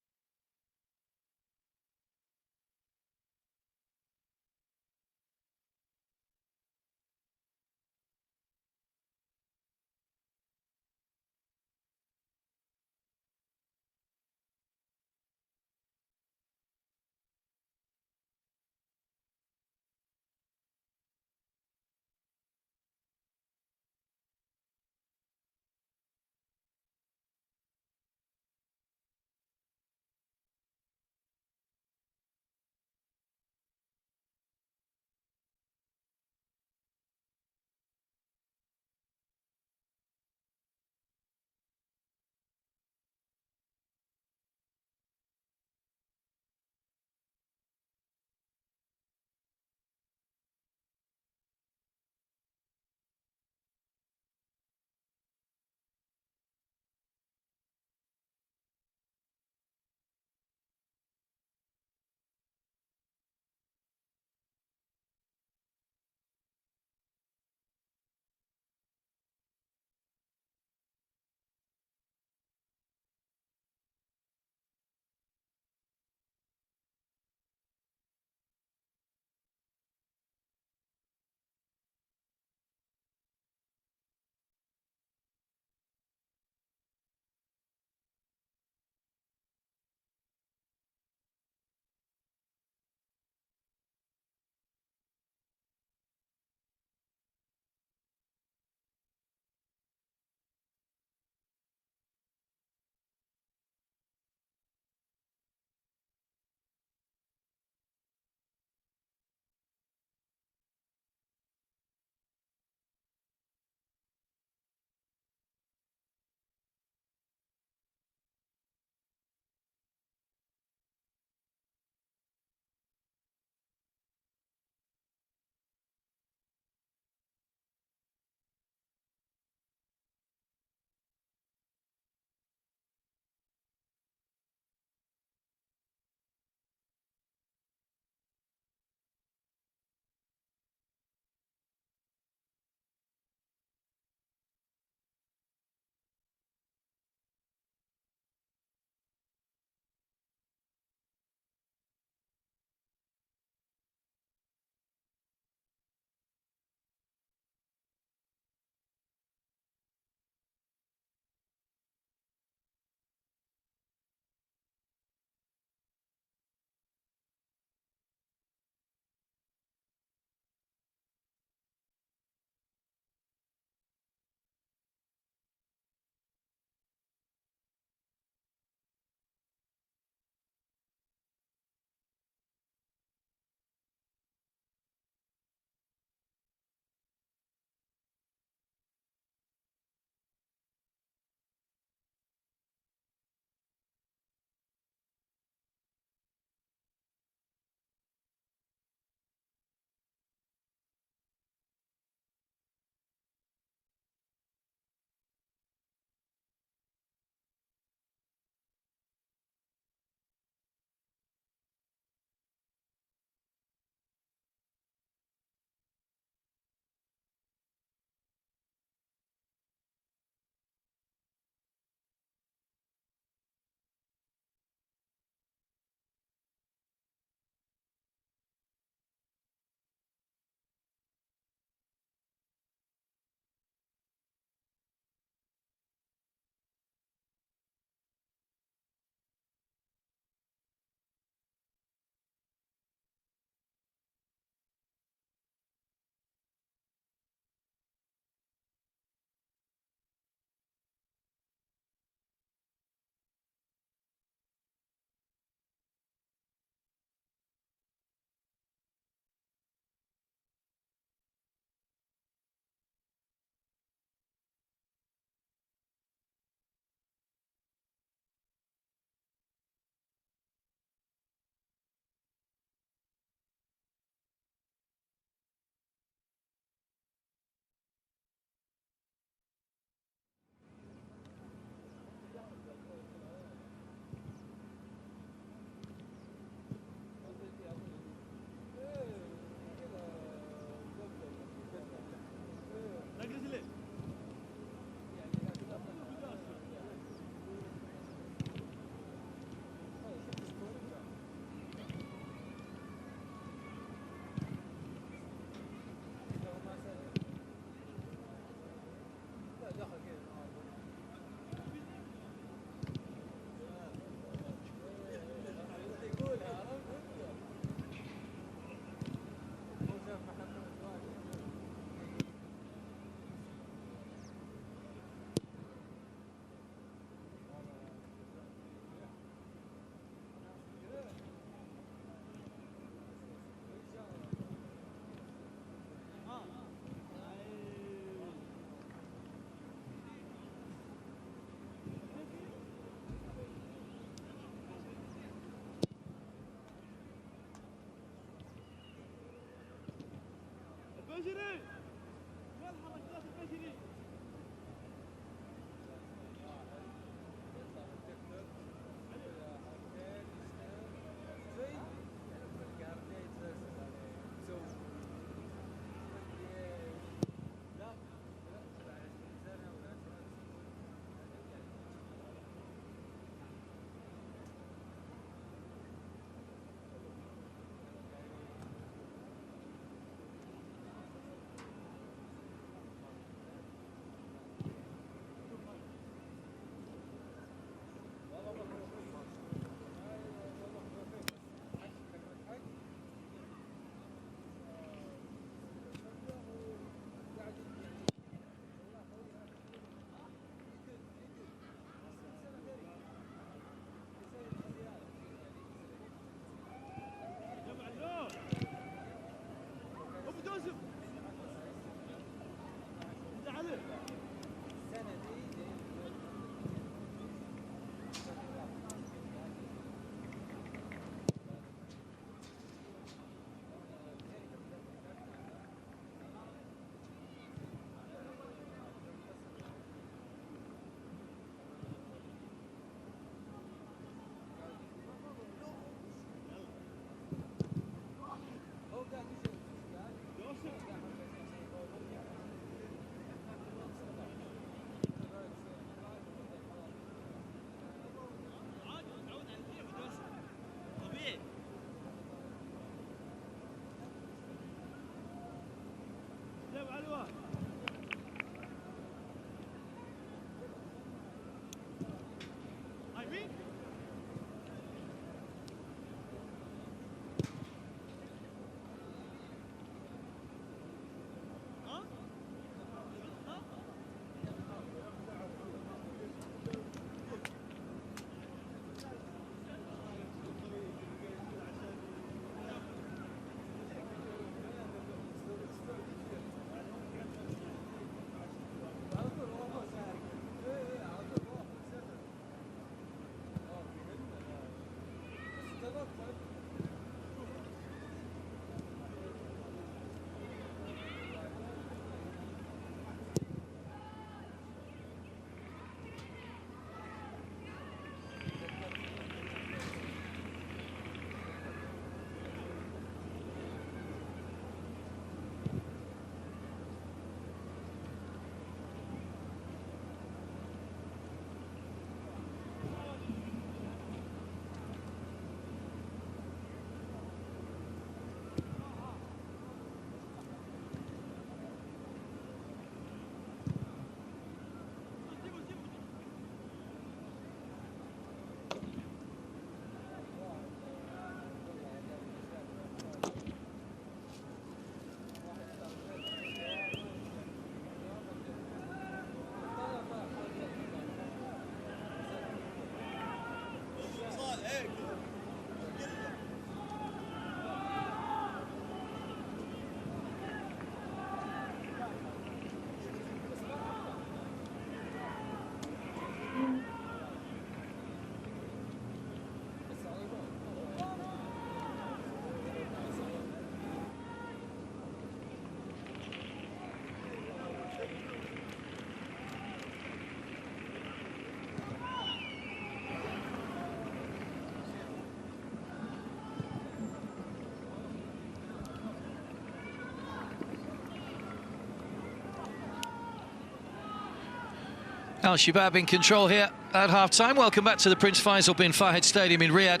Al Shabab in control here at half-time. Welcome back to the Prince Faisal bin Fahd Stadium in Riyadh.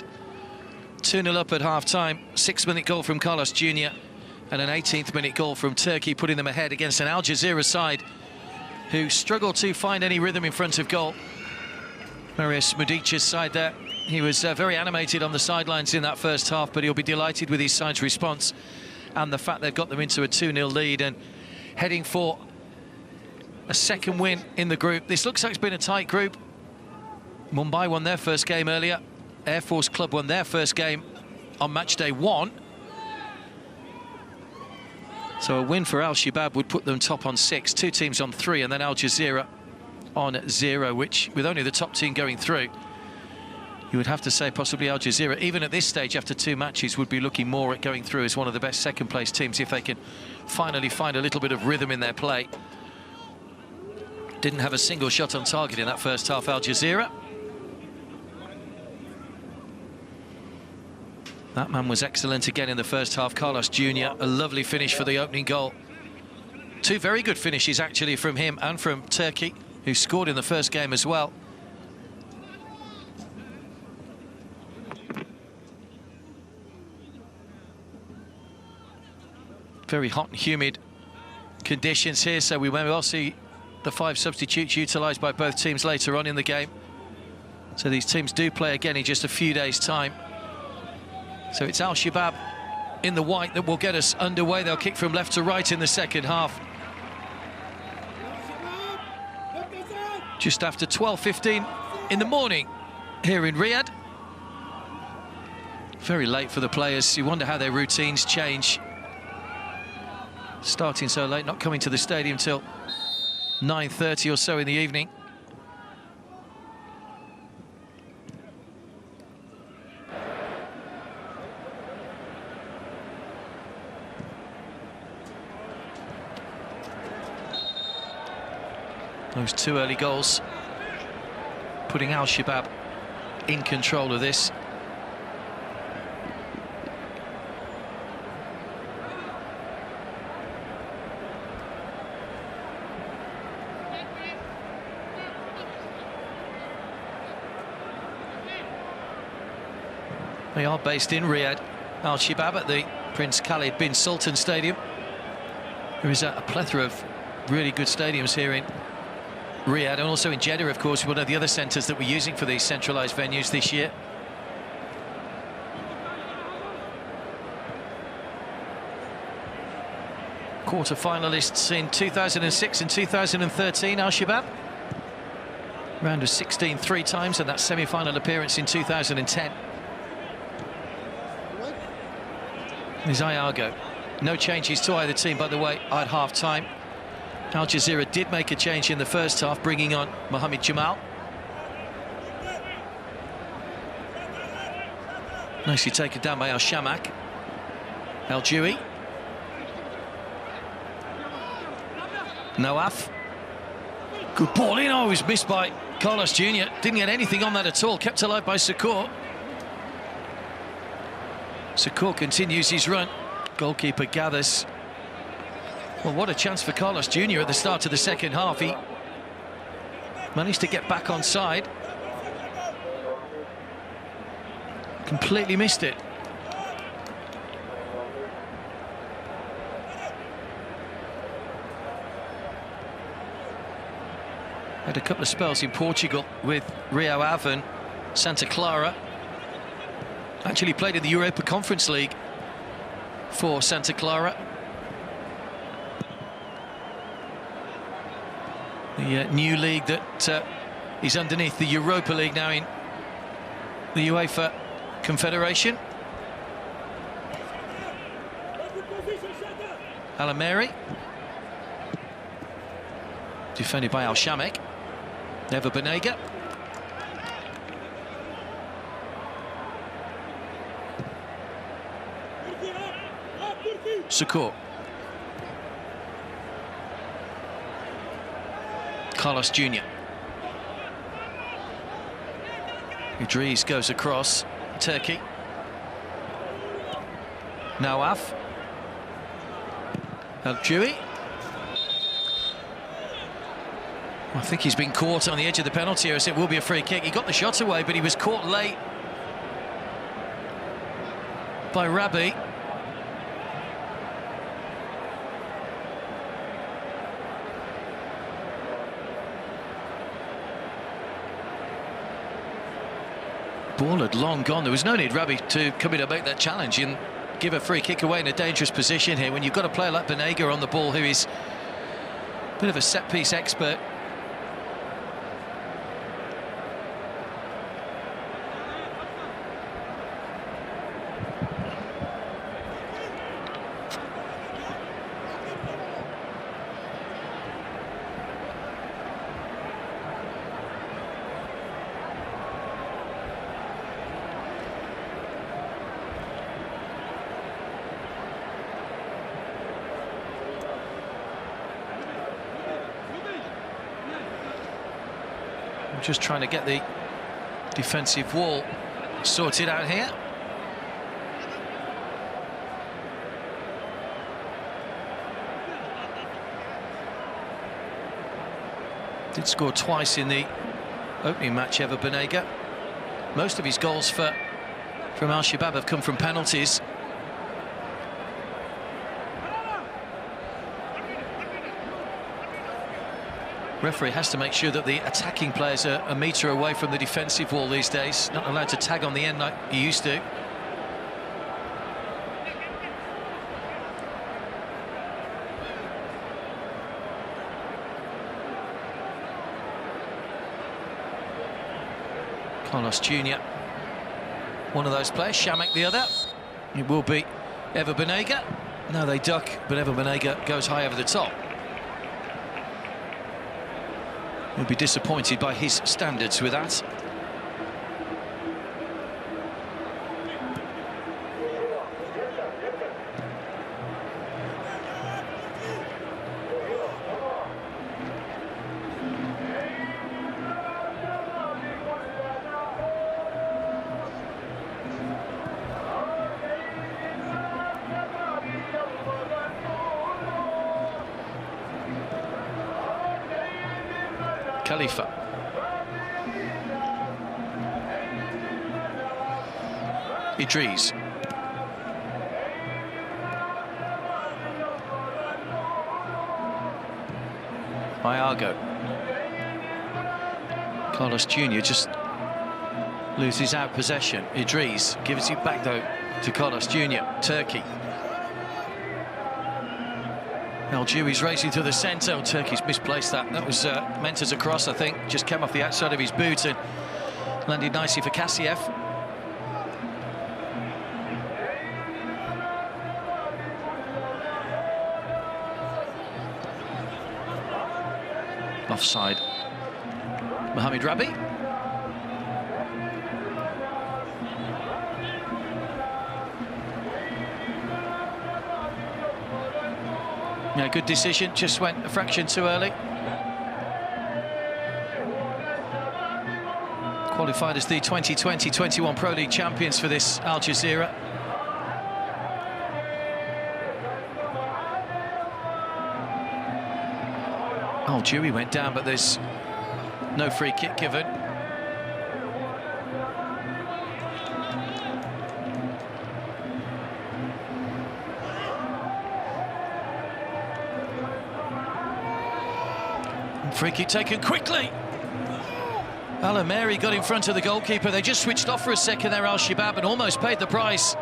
2-0 up at half-time. 6-minute goal from Carlos Jr. and an 18th-minute goal from Turkey, putting them ahead against an Al Jazira side who struggled to find any rhythm in front of goal. Marius Mudic's side there. He was very animated on the sidelines in that first half, but he'll be delighted with his side's response and the fact they've got them into a 2-0 lead and heading for a second win in the group. This looks like it's been a tight group. Mumbai won their first game earlier. Air Force Club won their first game on match day 1. So a win for Al Shabab would put them top on 6, 2 teams on 3, and then Al Jazira on 0, which, with only the top team going through, you would have to say possibly Al Jazeera, even at this stage after 2 matches, would be looking more at going through as one of the best second-place teams if they can finally find a little bit of rhythm in their play. Didn't have a single shot on target in that first half, Al Jazeera. That man was excellent again in the first half, Carlos Jr. A lovely finish for the opening goal. 2 very good finishes, actually, from him and from Turkey, who scored in the first game as well. Very hot and humid conditions here, so we may well see the 5 substitutes utilised by both teams later on in the game. So these teams do play again in just a few days' time. So it's Al Shabab in the white that will get us underway. They'll kick from left to right in the second half. Just after 12:15 in the morning here in Riyadh. Very late for the players. You wonder how their routines change. Starting so late, not coming to the stadium till 9:30 or so in the evening. Those 2 early goals putting Al Shabab in control of this. They are based in Riyadh, Al Shabab, at the Prince Khalid bin Sultan Stadium. There is a plethora of really good stadiums here in Riyadh, and also in Jeddah, of course, one of the other centres that we're using for these centralised venues this year. Quarter-finalists in 2006 and 2013, Al Shabab. Round of 16 3 times, and that semi-final appearance in 2010. There's Iago. No changes to either team, by the way, at half-time. Al Jazeera did make a change in the first half, bringing on Mohamed Jamal. Nicely taken down by Al Shamak. El Dewey. Nawaf. Good ball in. Oh, it was missed by Carlos Jr. Didn't get anything on that at all. Kept alive by Sukur. Sukur continues his run. Goalkeeper gathers. Well, what a chance for Carlos Jr. at the start of the second half. He managed to get back on side. Completely missed it. Had a couple of spells in Portugal with Rio Ave and Santa Clara. Actually played in the Europa Conference League for Santa Clara. The new league that is underneath the Europa League now in the UEFA Confederation. Alameri. Defended by Al Shamek. Never Banega. Sukur. Carlos Jr. Idris goes across. Turkey. Nawaf. El Dewey. I think he's been caught on the edge of the penalty area, so it will be a free kick. He got the shot away, but he was caught late by Rabi. Ball had long gone. There was no need, Rabi, to come in and make that challenge and give a free kick away in a dangerous position here when you've got a player like Banega on the ball, who is a bit of a set-piece expert. just trying to get the defensive wall sorted out here. Did score twice in the opening match ever, Banega. Most of his goals from Al Shabab have come from penalties. Referee has to make sure that the attacking players are a metre away from the defensive wall these days. Not allowed to tag on the end like he used to. Carlos Jr., one of those players, Shamek the other. It will be Ever Banega. No, they duck, but Ever Banega goes high over the top. He'll be disappointed by his standards with that. Khalifa. Idris. Iago. Carlos Jr. just loses out possession. Idris gives it back though to Carlos Jr. Turkey. Al-Jewi's racing to the centre. Turkey's misplaced that. That was meant as a cross, I think. Just came off the outside of his boot and landed nicely for Kassiev. Offside. Mohamed Rabi. Yeah, good decision, just went a fraction too early. Qualified as the 2020-21 Pro League champions for this Al Jazira. Oh, Dewey went down, but there's no free kick given. Free kick taken quickly. Al-Ameri got in front of the goalkeeper. They just switched off for a second there, Al Shabab, and almost paid the price.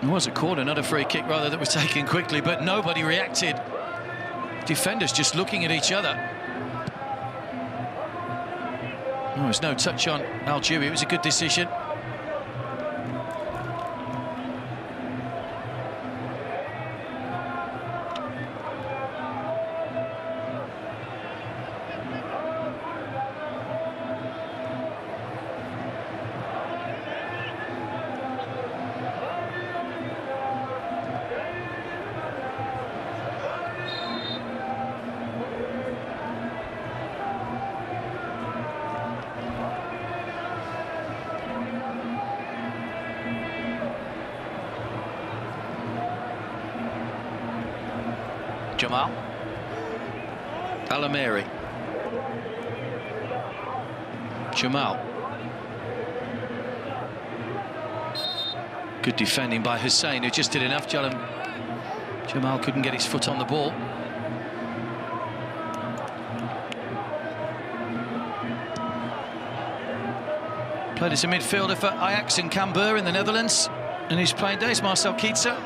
It was a corner, not a free kick, rather, that was taken quickly, but nobody reacted. Defenders just looking at each other. There was no touch on Al-Jewi. It was a good decision. Jamal. Al-Ameri. Jamal. Good defending by Hussein, who just did enough. Jamal couldn't get his foot on the ball. Played as a midfielder for Ajax and Cambuur in the Netherlands. In his playing days, Marcel Kietzer.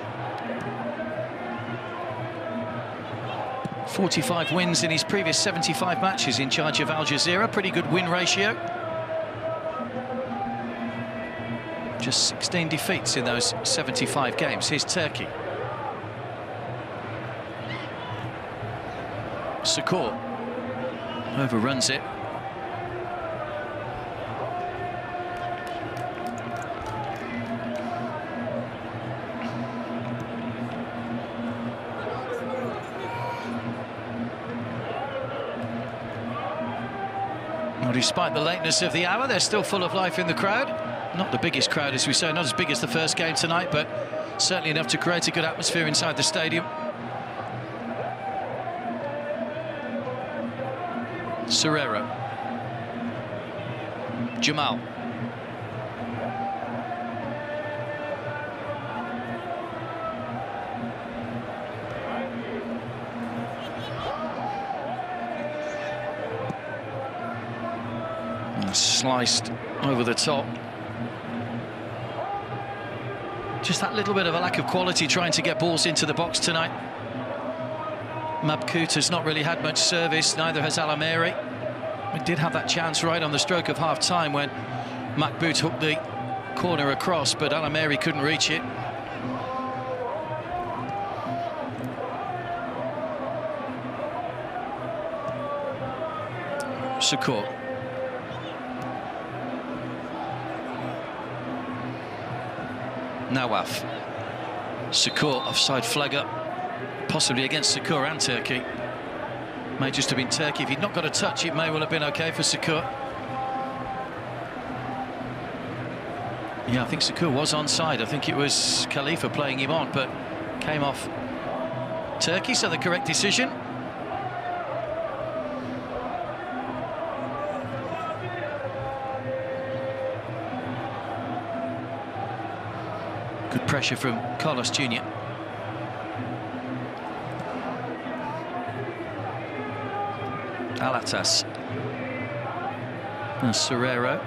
45 wins in his previous 75 matches in charge of Al Jazira. Pretty good win ratio. Just 16 defeats in those 75 games. Here's Turkey. Sakor overruns it. Well, despite the lateness of the hour, they're still full of life in the crowd. Not the biggest crowd, as we say, not as big as the first game tonight, but certainly enough to create a good atmosphere inside the stadium. Serrero. Jamal. Sliced over the top. Just that little bit of a lack of quality trying to get balls into the box tonight. Mabkout has not really had much service, neither has Alameri. We did have that chance right on the stroke of half-time when Mabkout hooked the corner across, but Alameri couldn't reach it. Sukur. Nawaf. Sukur, offside flag up, possibly against Sukur and Turkey. May just have been Turkey. If he'd not got a touch, it may well have been okay for Sukur. Yeah, I think Sukur was onside. I think it was Khalifa playing him on, but came off Turkey, so the correct decision. Good pressure from Carlos Jr. Alatas. And Serrero.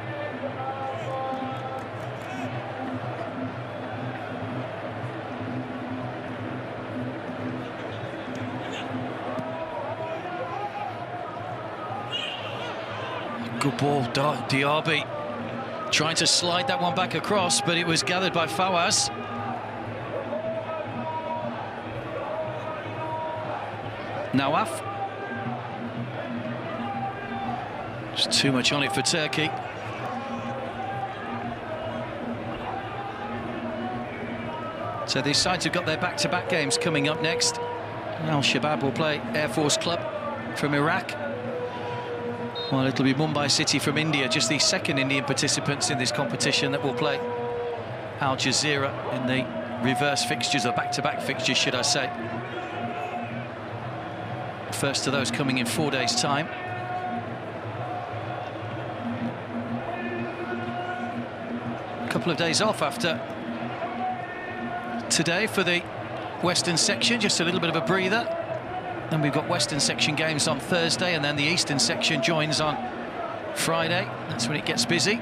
Good ball, Diaby. Trying to slide that one back across, but it was gathered by Fawaz. Nawaf. Just too much on it for Turkey. So these sides have got their back-to-back games coming up next. Now Shabab will play Air Force Club from Iraq. Well, it'll be Mumbai City from India, just the second Indian participants in this competition that will play Al Jazeera in the reverse fixtures, or back-to-back fixtures, should I say. First of those coming in 4 days' time. A couple of days off after today for the Western section, just a little bit of a breather. Then we've got Western section games on Thursday, and then the Eastern section joins on Friday. That's when it gets busy.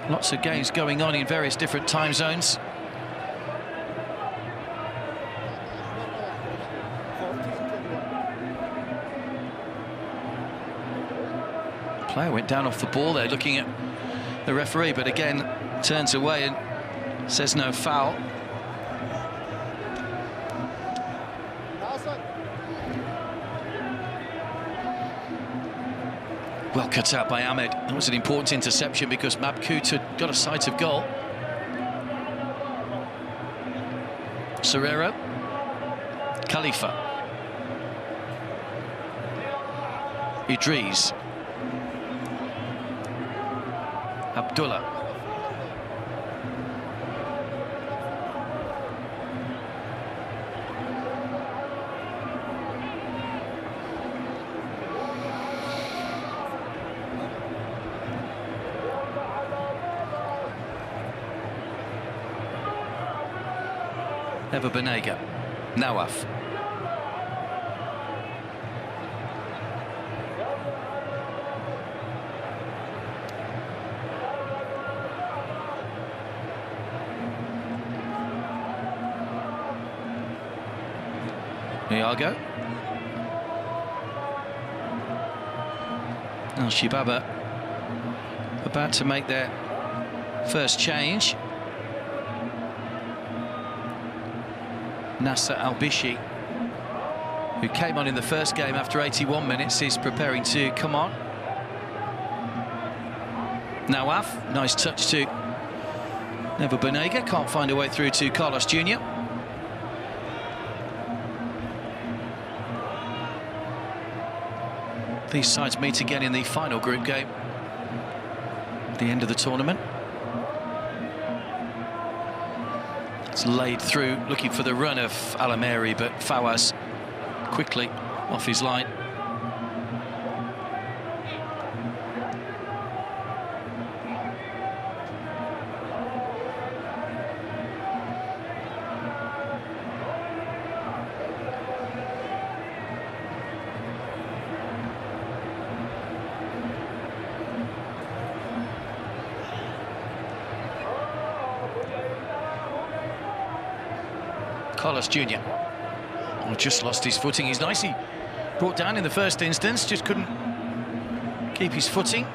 Lots of games going on in various different time zones. Player went down off the ball there, looking at the referee, but again turns away and says no foul. Well cut out by Ahmed. That was an important interception because Mabkout had got a sight of goal. Serrero. Khalifa. Idris. Abdullah. Never Benega. Nawaf. Iago. Now Shibaba about to make their first change. Nasser Al-Bishi, who came on in the first game after 81 minutes, is preparing to come on. Nawaf, nice touch to Never Benega, can't find a way through to Carlos Jr. These sides meet again in the final group game at the end of the tournament. It's laid through, looking for the run of Alameri, but Fawaz quickly off his line. Carlos Jr. Oh, just lost his footing. He's nicely brought down in the first instance, just couldn't keep his footing.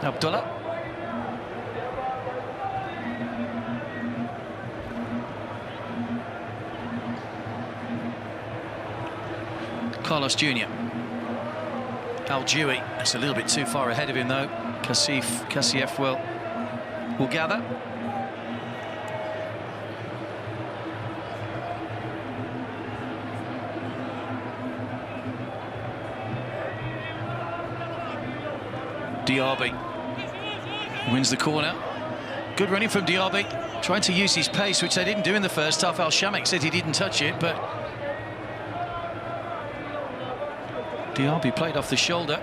Abdullah. Carlos Jr. Al-Jewy, that's a little bit too far ahead of him though. Kassif will gather. Diaby wins the corner. Good running from Diaby, trying to use his pace, which they didn't do in the first half. Al-Shamek said he didn't touch it, but Diaby played off the shoulder.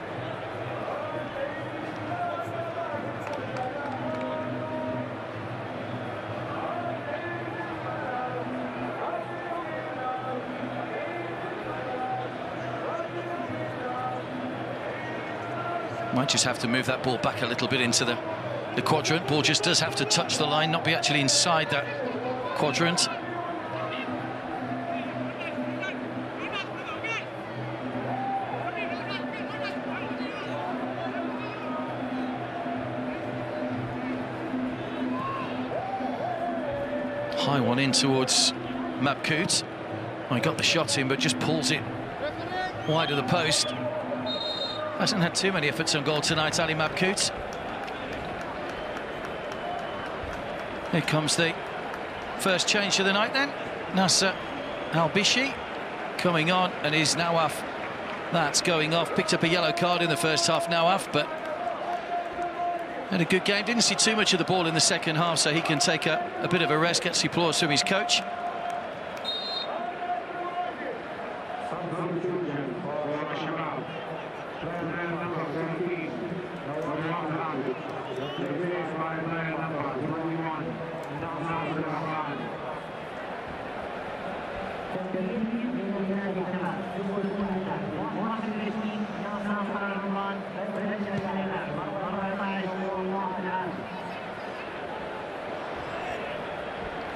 Might just have to move that ball back a little bit into the quadrant. Ball just does have to touch the line, not be actually inside that quadrant. High one in towards Mabkout. Oh, he got the shot in, but just pulls it wide of the post. Hasn't had too many efforts on goal tonight, Ali Mabkout. Here comes the first change of the night then. Nasser Al-Bishi coming on, and is Nawaf. That's going off. Picked up a yellow card in the first half, Nawaf, but had a good game. Didn't see too much of the ball in the second half, so he can take a bit of a rest, gets applause from his coach.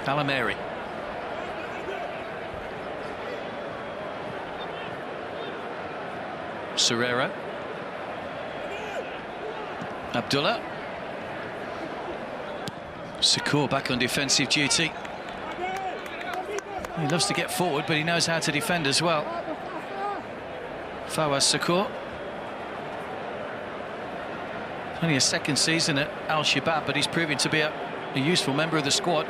Alameri. Serrero. Abdullah. Sakur back on defensive duty. He loves to get forward, but he knows how to defend as well. Fawaz Sakur. Only a second season at Al-Shabab, but he's proving to be a useful member of the squad.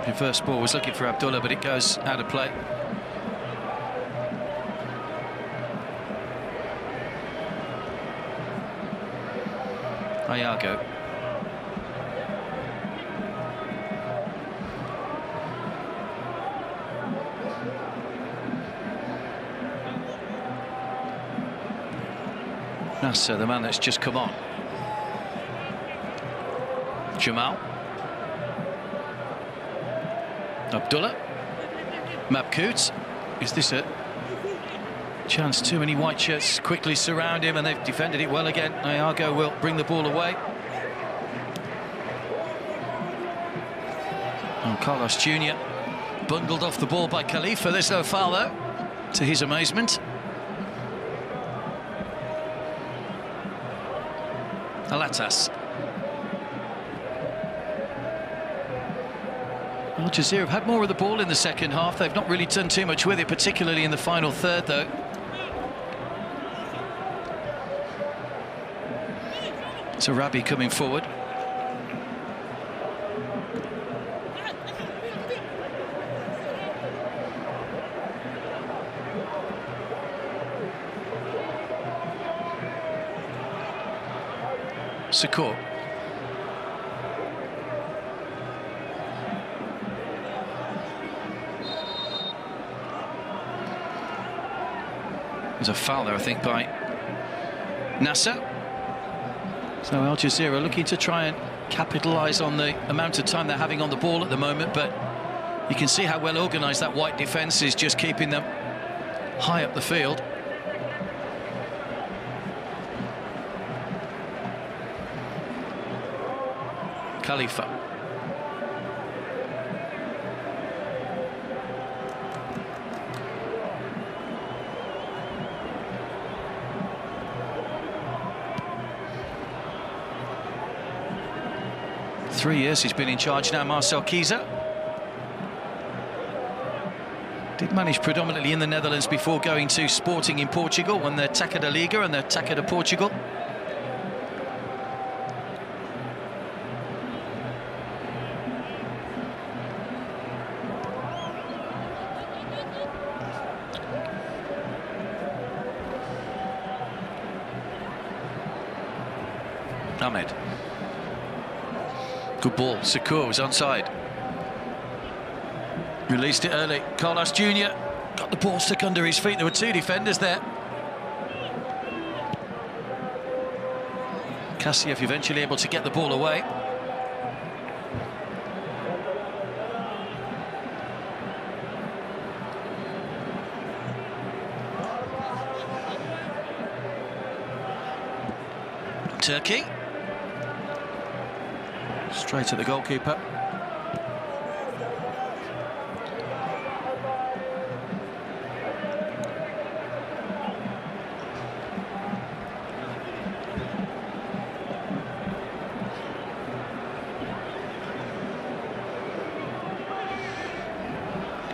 Reverse ball was looking for Abdullah, but it goes out of play. Ayago. Nasser, the man that's just come on. Jamal. Abdullah. Mabkout. Is this a chance? Too many white shirts quickly surround him, and they've defended it well again. Ayago will bring the ball away. And Carlos Jr. bundled off the ball by Khalifa. There's no foul though, to his amazement. Alatas. Well, Jazira have had more of the ball in the second half. They've not really done too much with it, particularly in the final third, though. It's Arabi coming forward. Sakor. There's a foul there, I think, by Nasser. So Al Jazira looking to try and capitalise on the amount of time they're having on the ball at the moment, but you can see how well organised that white defence is, just keeping them high up the field. Khalifa. Three years he's been in charge now, Marcel Kiezer. Did manage predominantly in the Netherlands before going to Sporting in Portugal, won the Taça da Liga and the Taça de Portugal. Ahmed. Good ball. Sakor was onside. Released it early. Carlos Jr. got the ball stuck under his feet. There were two defenders there. Kassiev eventually able to get the ball away. Turkey. Straight at the goalkeeper.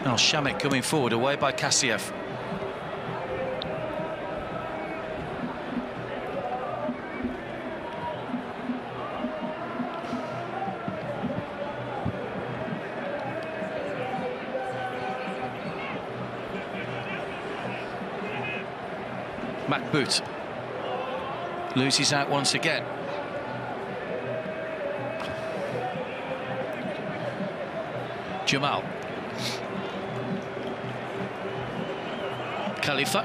Now Shamek coming forward, away by Kassiev. Makbout loses out once again. Jamal. Khalifa.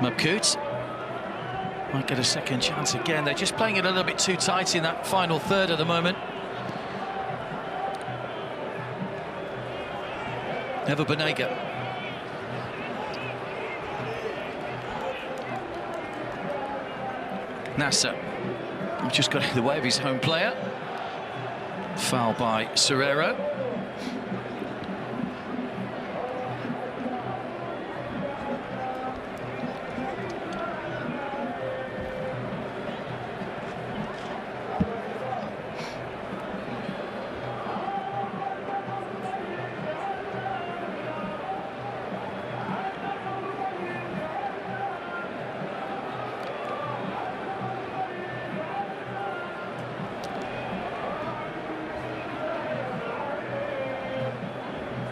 Makbout might get a second chance again. They're just playing it a little bit too tight in that final third at the moment. Never Banega. Nasser just got in the way of his home player. Foul by Serrero.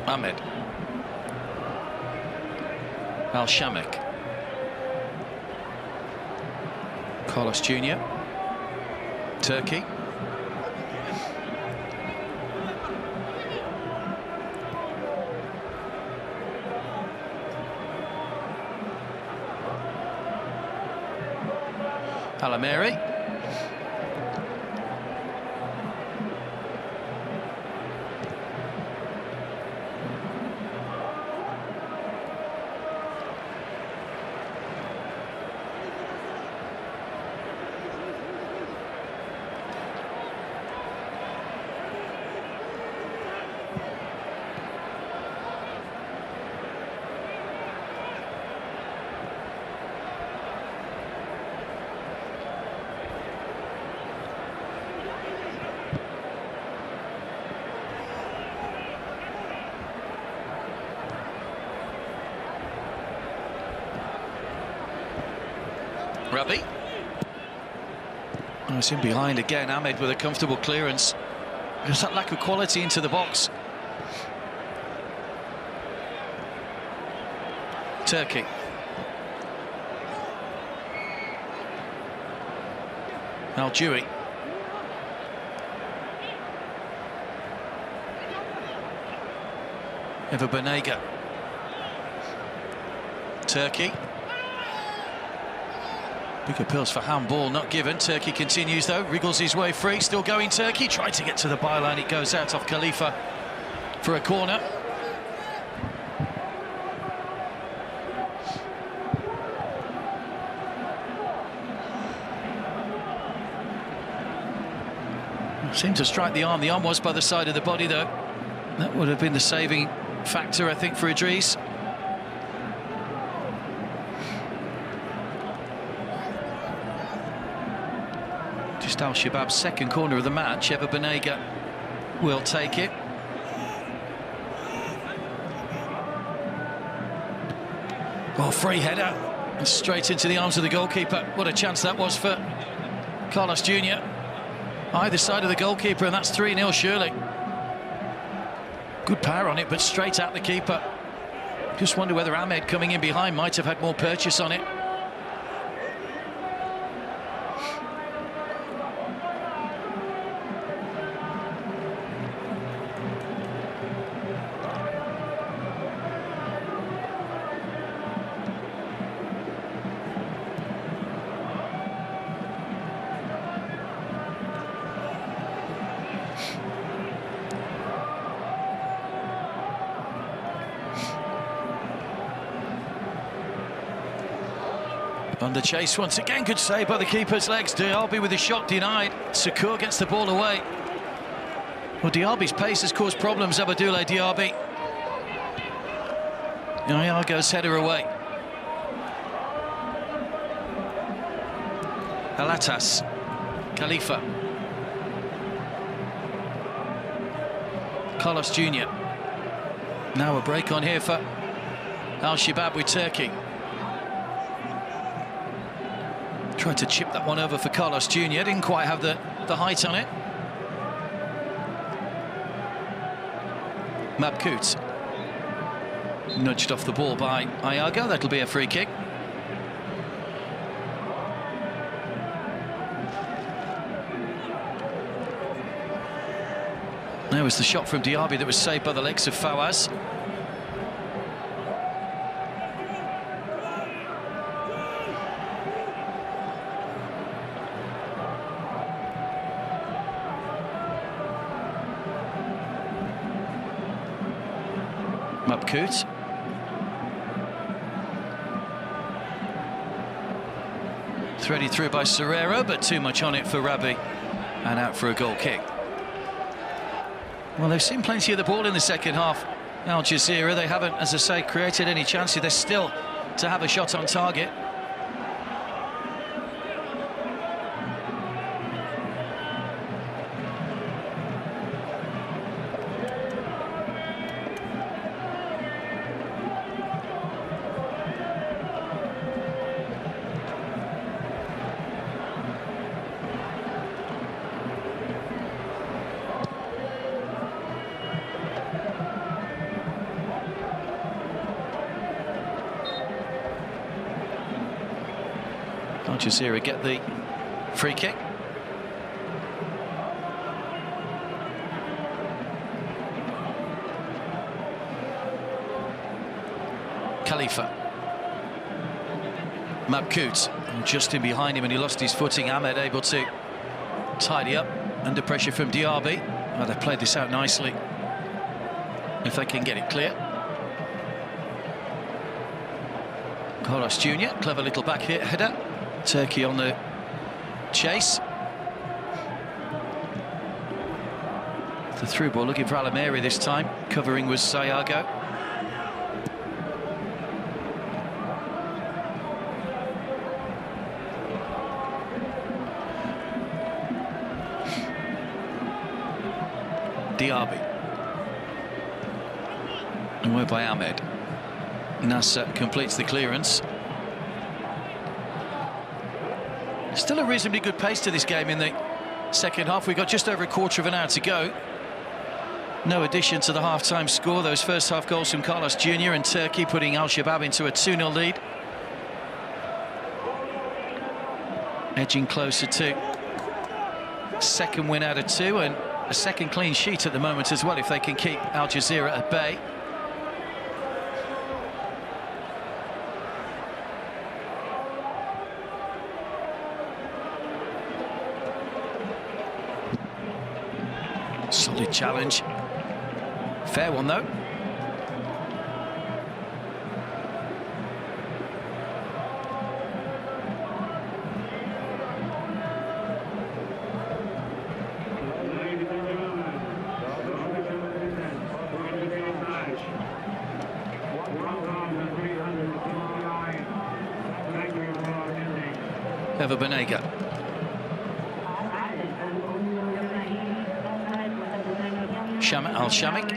Ahmed. Al Shamek. Carlos Jr. Turkey. Alameri. Rabi. Oh, it's in behind again. Ahmed with a comfortable clearance. There's that lack of quality into the box. Turkey. Al-Dewey. Eva Banega. Turkey. Big appeals for handball, not given. Turkey continues though, wriggles his way free, still going Turkey. Tried to get to the byline, it goes out off Khalifa for a corner. Seemed to strike the arm. The arm was by the side of the body though. That would have been the saving factor, I think, for Idris. Just Al-Shabab's second corner of the match. Eva Banega will take it. Well, free header and straight into the arms of the goalkeeper. What a chance that was for Carlos Jr. Either side of the goalkeeper, and that's 3-0 surely. Good power on it, but straight at the keeper. Just wonder whether Ahmed coming in behind might have had more purchase on it. On the chase once again, good save by the keeper's legs. Diaby with a shot denied. Sukur gets the ball away. Well, Diaby's pace has caused problems, Abdoulaye Diaby. Iago's header away. Alatas. Khalifa. Carlos Jr. Now a break on here for Al-Shabab with Turkey. Tried to chip that one over for Carlos Jr. Didn't quite have the height on it. Mabkout. Nudged off the ball by Iago. That'll be a free kick. There was the shot from Diaby that was saved by the legs of Fawaz. Mabkout. Threaded through by Serrero, but too much on it for Rabi, and out for a goal kick. Well, they've seen plenty of the ball in the second half. Al Jazira, they haven't, as I say, created any chances. They're still to have a shot on target. Al Jazira get the free kick. Khalifa. Mabkout, just in behind him, and he lost his footing. Ahmed able to tidy up under pressure from Diaby. Well, they played this out nicely, if they can get it clear. Carlos Jr., clever little back hit header. Turkey on the chase. The through ball looking for Alameri this time. Covering was Iago. Diaby. And word by Ahmed. Nasser completes the clearance. Still a reasonably good pace to this game in the second half. We've got just over a quarter of an hour to go. No addition to the half-time score. Those first half goals from Carlos Jr. and Turkey putting Al Shabab into a 2-0 lead. Edging closer to second win out of 2 and a second clean sheet at the moment as well, if they can keep Al Jazira at bay. Solid challenge. Fair one, though. Eva Benega. Al-Shamik.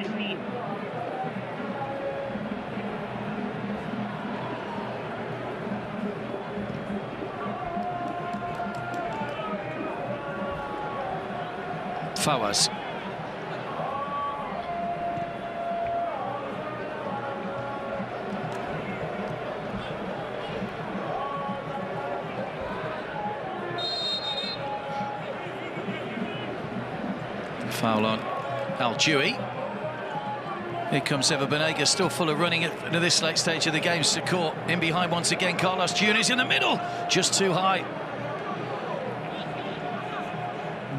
Fawaz. Foul on Al-Jewy. Here comes Eva Benega, still full of running at this late stage of the game. Sakor in behind once again. Carlos Jr. is in the middle, just too high.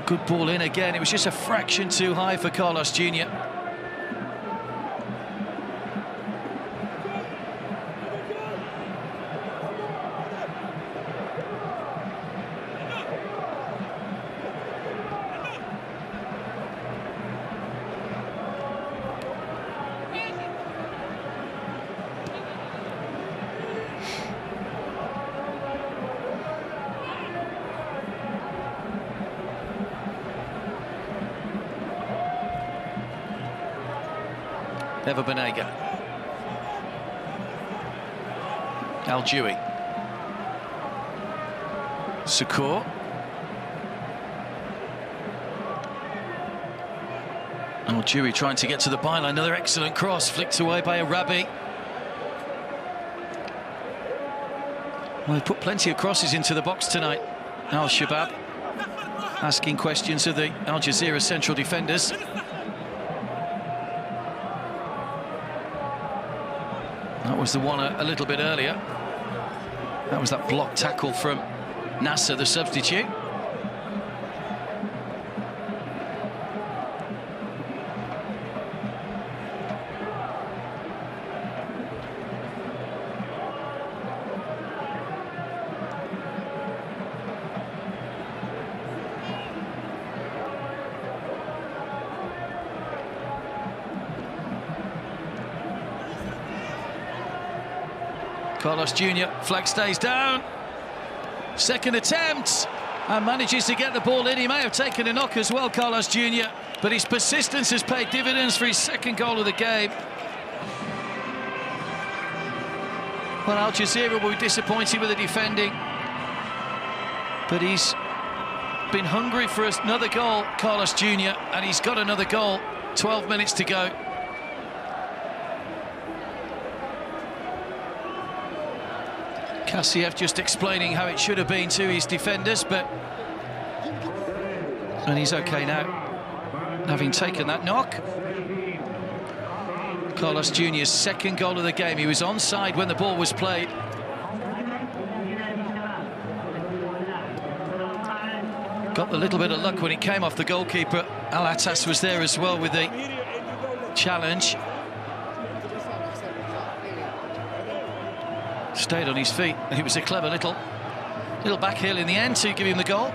Good ball in again. It was just a fraction too high for Carlos Jr. Eva Benega. Al-Jewy. Sakor. Al-Jewy trying to get to the byline. Another excellent cross, flicked away by Arabi. Well, they've put plenty of crosses into the box tonight. Al Shabab asking questions of the Al Jazira central defenders. That was the one a little bit earlier. That was that block tackle from Nasser, the substitute. Carlos Jr. flag stays down. Second attempt and manages to get the ball in. He may have taken a knock as well, Carlos Jr., but his persistence has paid dividends for his second goal of the game. Well, Al Jazira will be disappointed with the defending, but he's been hungry for another goal, Carlos Jr., and he's got another goal. 12 minutes to go. KSA just explaining how it should have been to his defenders, and he's okay now, having taken that knock. Carlos Jr.'s second goal of the game. He was onside when the ball was played. Got a little bit of luck when it came off the goalkeeper. Al-Attas was there as well with the challenge. Stayed on his feet, and it was a clever little back heel in the end to give him the goal.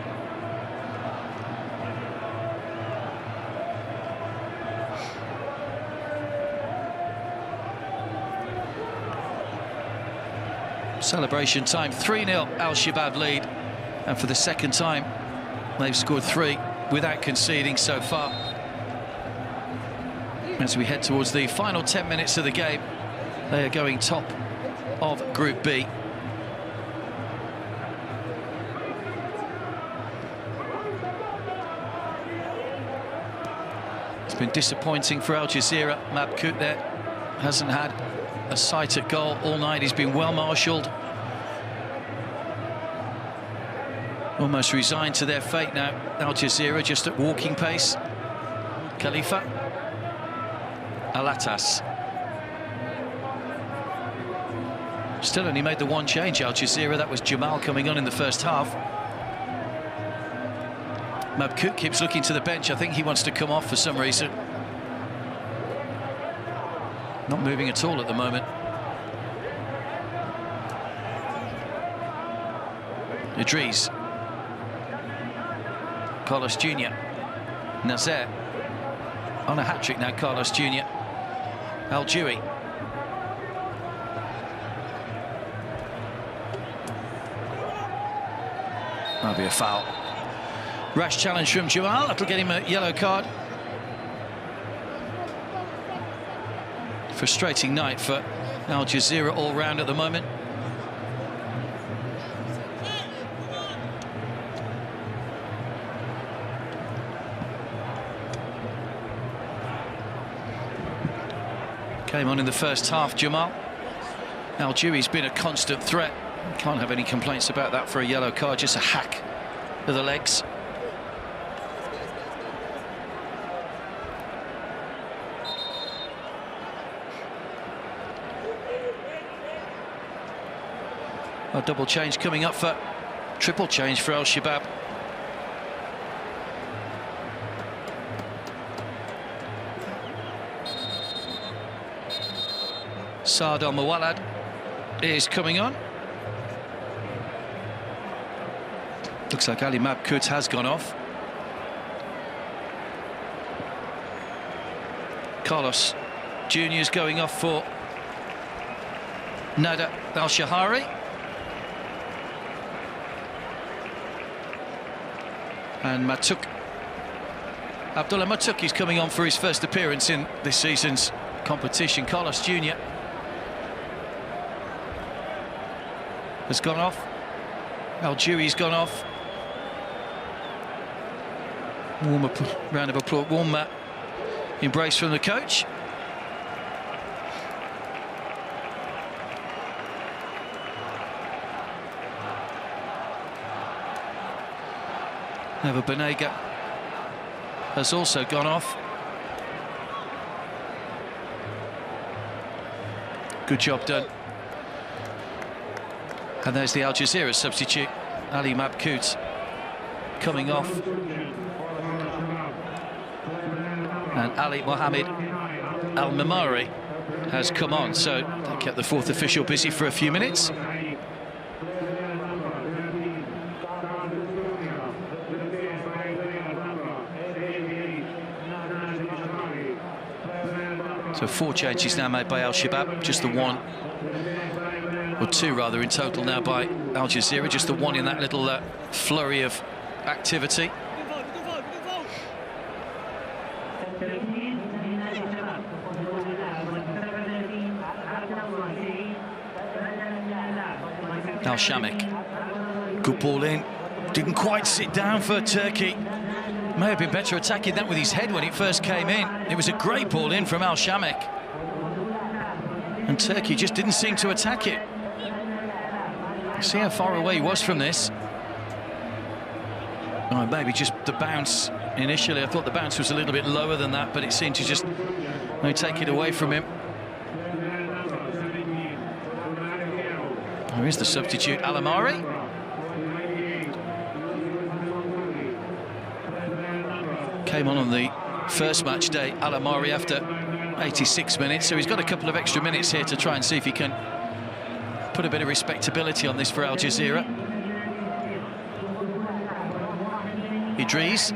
Celebration time, 3-0 Al Shabab lead, and for the second time they've scored 3 without conceding so far. As we head towards the final 10 minutes of the game, they are going top of Group B. been disappointing for Al Jazira. Mabkout there hasn't had a sight at goal all night. He's been well marshalled. Almost resigned to their fate now. Al Jazira just at walking pace. Khalifa. Alatas. Still only made the one change, Al Jazira. That was Jamal coming on in the first half. Mabkout keeps looking to the bench. I think he wants to come off for some reason. Not moving at all at the moment. Idris. Carlos Jr. Nazaire. On a hat-trick now, Carlos Jr. Al Dewey. That'll be a foul. Rash challenge from Jamal. That'll get him a yellow card. Frustrating night for Al Jazira all round at the moment. Came on in the first half, Jamal. Al Dewey's been a constant threat. Can't have any complaints about that for a yellow card. Just a hack of the legs. A double change coming up for triple change for Al Shabab. Saad Al Mawalad is coming on. Looks like Ali Mabkout has gone off. Carlos Jr. is going off for Nada Al-Shahari. And Matuk. Abdullah Matuk is coming on for his first appearance in this season's competition. Carlos Jr. has gone off. Al Dewey's gone off. Warm round of applause, warm embrace from the coach. Never Banega has also gone off. Good job done. And there's the Al Jazira substitute, Ali Mabkout, coming off. And Ali Mohammed Al-Mamari has come on, so that kept the fourth official busy for a few minutes. So 4 changes now made by Al Shabab, just the one, or 2 rather in total now by Al Jazira, just the one in that little flurry of activity. Al Shamek, good ball in, didn't quite sit down for Turkey. May have been better attacking that with his head when it first came in. It was a great ball in from Al Shamek. And Turkey just didn't seem to attack it. See how far away he was from this. Oh, maybe just the bounce initially. I thought the bounce was a little bit lower than that, but it seemed to just take it away from him. There is the substitute, Al-Amari. Came on the first match day, Al-Amari, after 86 minutes, so he's got a couple of extra minutes here to try and see if he can put a bit of respectability on this for Al Jazira. Idris.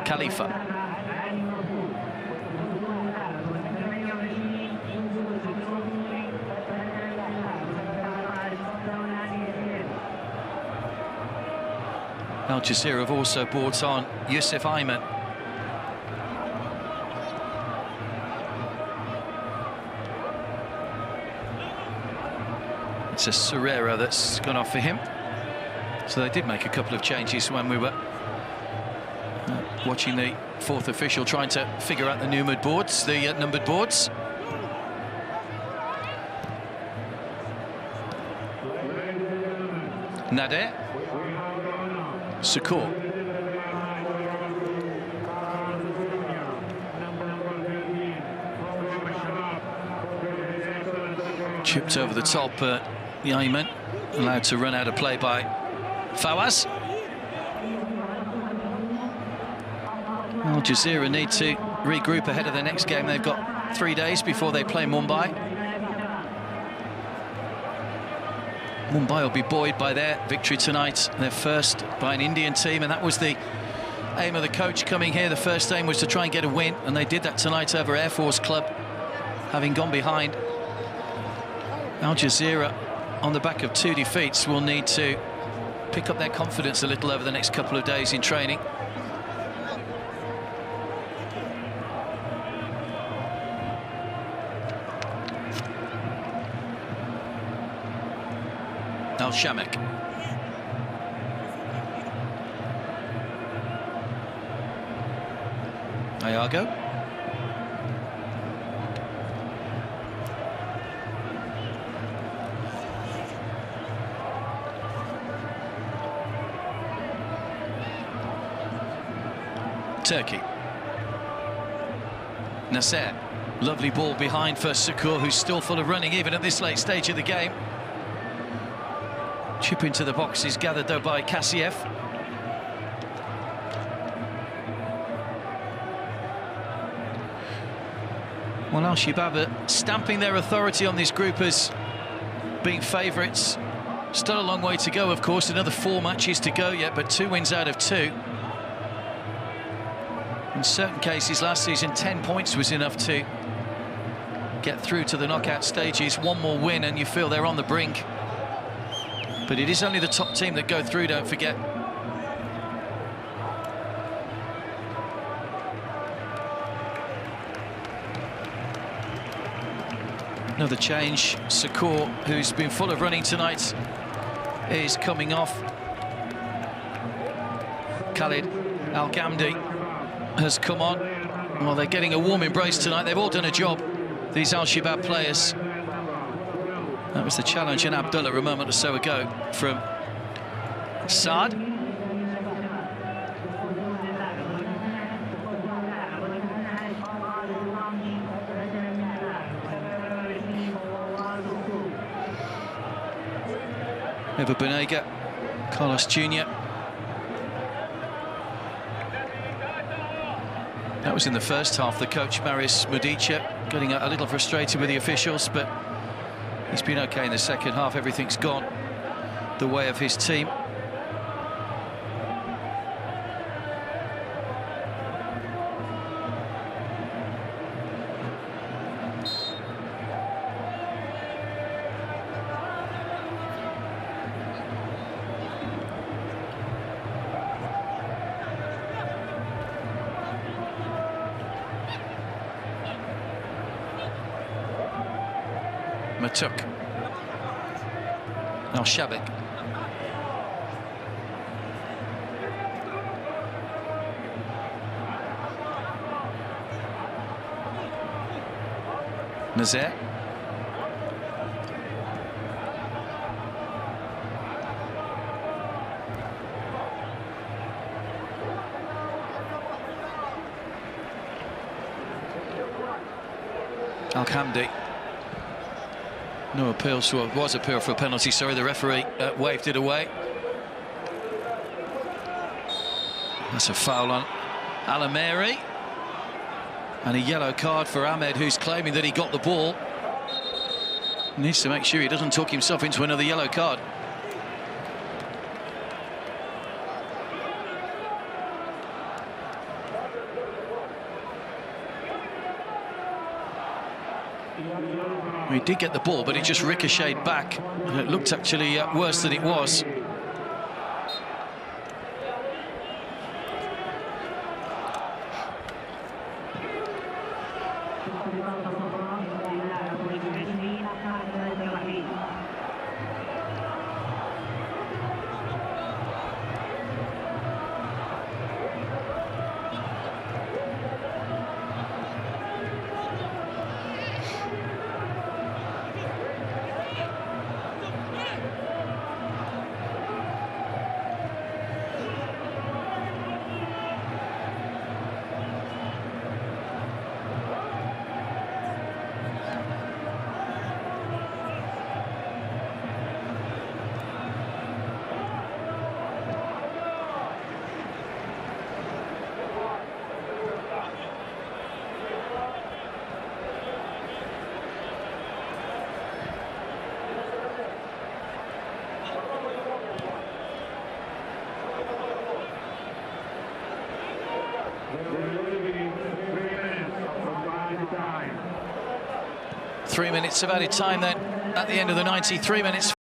Khalifa. Al Jazira have also brought on Yusuf Ayman. It's a Serrera that's gone off for him. So they did make a couple of changes when we were watching the fourth official trying to figure out the numbered boards, numbered boards. Nader. Sukur. Chipped over the top, Yemen allowed to run out of play by Fawaz. Well, Jazira need to regroup ahead of their next game. They've got 3 days before they play Mumbai. Mumbai will be buoyed by their victory tonight, their first by an Indian team, and that was the aim of the coach coming here. The first aim was to try and get a win, and they did that tonight over Air Force Club, having gone behind. Al Jazira, on the back of 2 defeats, will need to pick up their confidence a little over the next couple of days in training. Al Shamek. Ayago. Turkey. Nasser. Lovely ball behind for Sukur, who's still full of running even at this late stage of the game. Chip into the box is gathered though by Kassiev. Well, Al Shabab are stamping their authority on this group as being favourites. Still a long way to go, of course, another 4 matches to go yet, but 2 wins out of 2. In certain cases last season 10 points was enough to get through to the knockout stages. 1 more win and you feel they're on the brink. But it is only the top team that go through, don't forget. Another change. Sukur, who's been full of running tonight, is coming off. Khalid Al-Ghamdi has come on. Well, they're getting a warm embrace tonight. They've all done a job, these Al Shabab players. That was the challenge in Abdullah a moment or so ago from Saad. Eva Benega, Carlos Jr. That was in the first half. The coach, Maris Mudicha, getting a little frustrated with the officials, but he's been okay in the second half. Everything's gone the way of his team. Matuk. Al Shabik. Nazer. Al-Hamdi. No appeals, well, it was appeal for a penalty, sorry, the referee waved it away. That's a foul on Alameri. And a yellow card for Ahmed, who's claiming that he got the ball. He needs to make sure he doesn't talk himself into another yellow card. He did get the ball, but it just ricocheted back, and it looked actually worse than it was. 3 minutes of added time then at the end of the 93 minutes.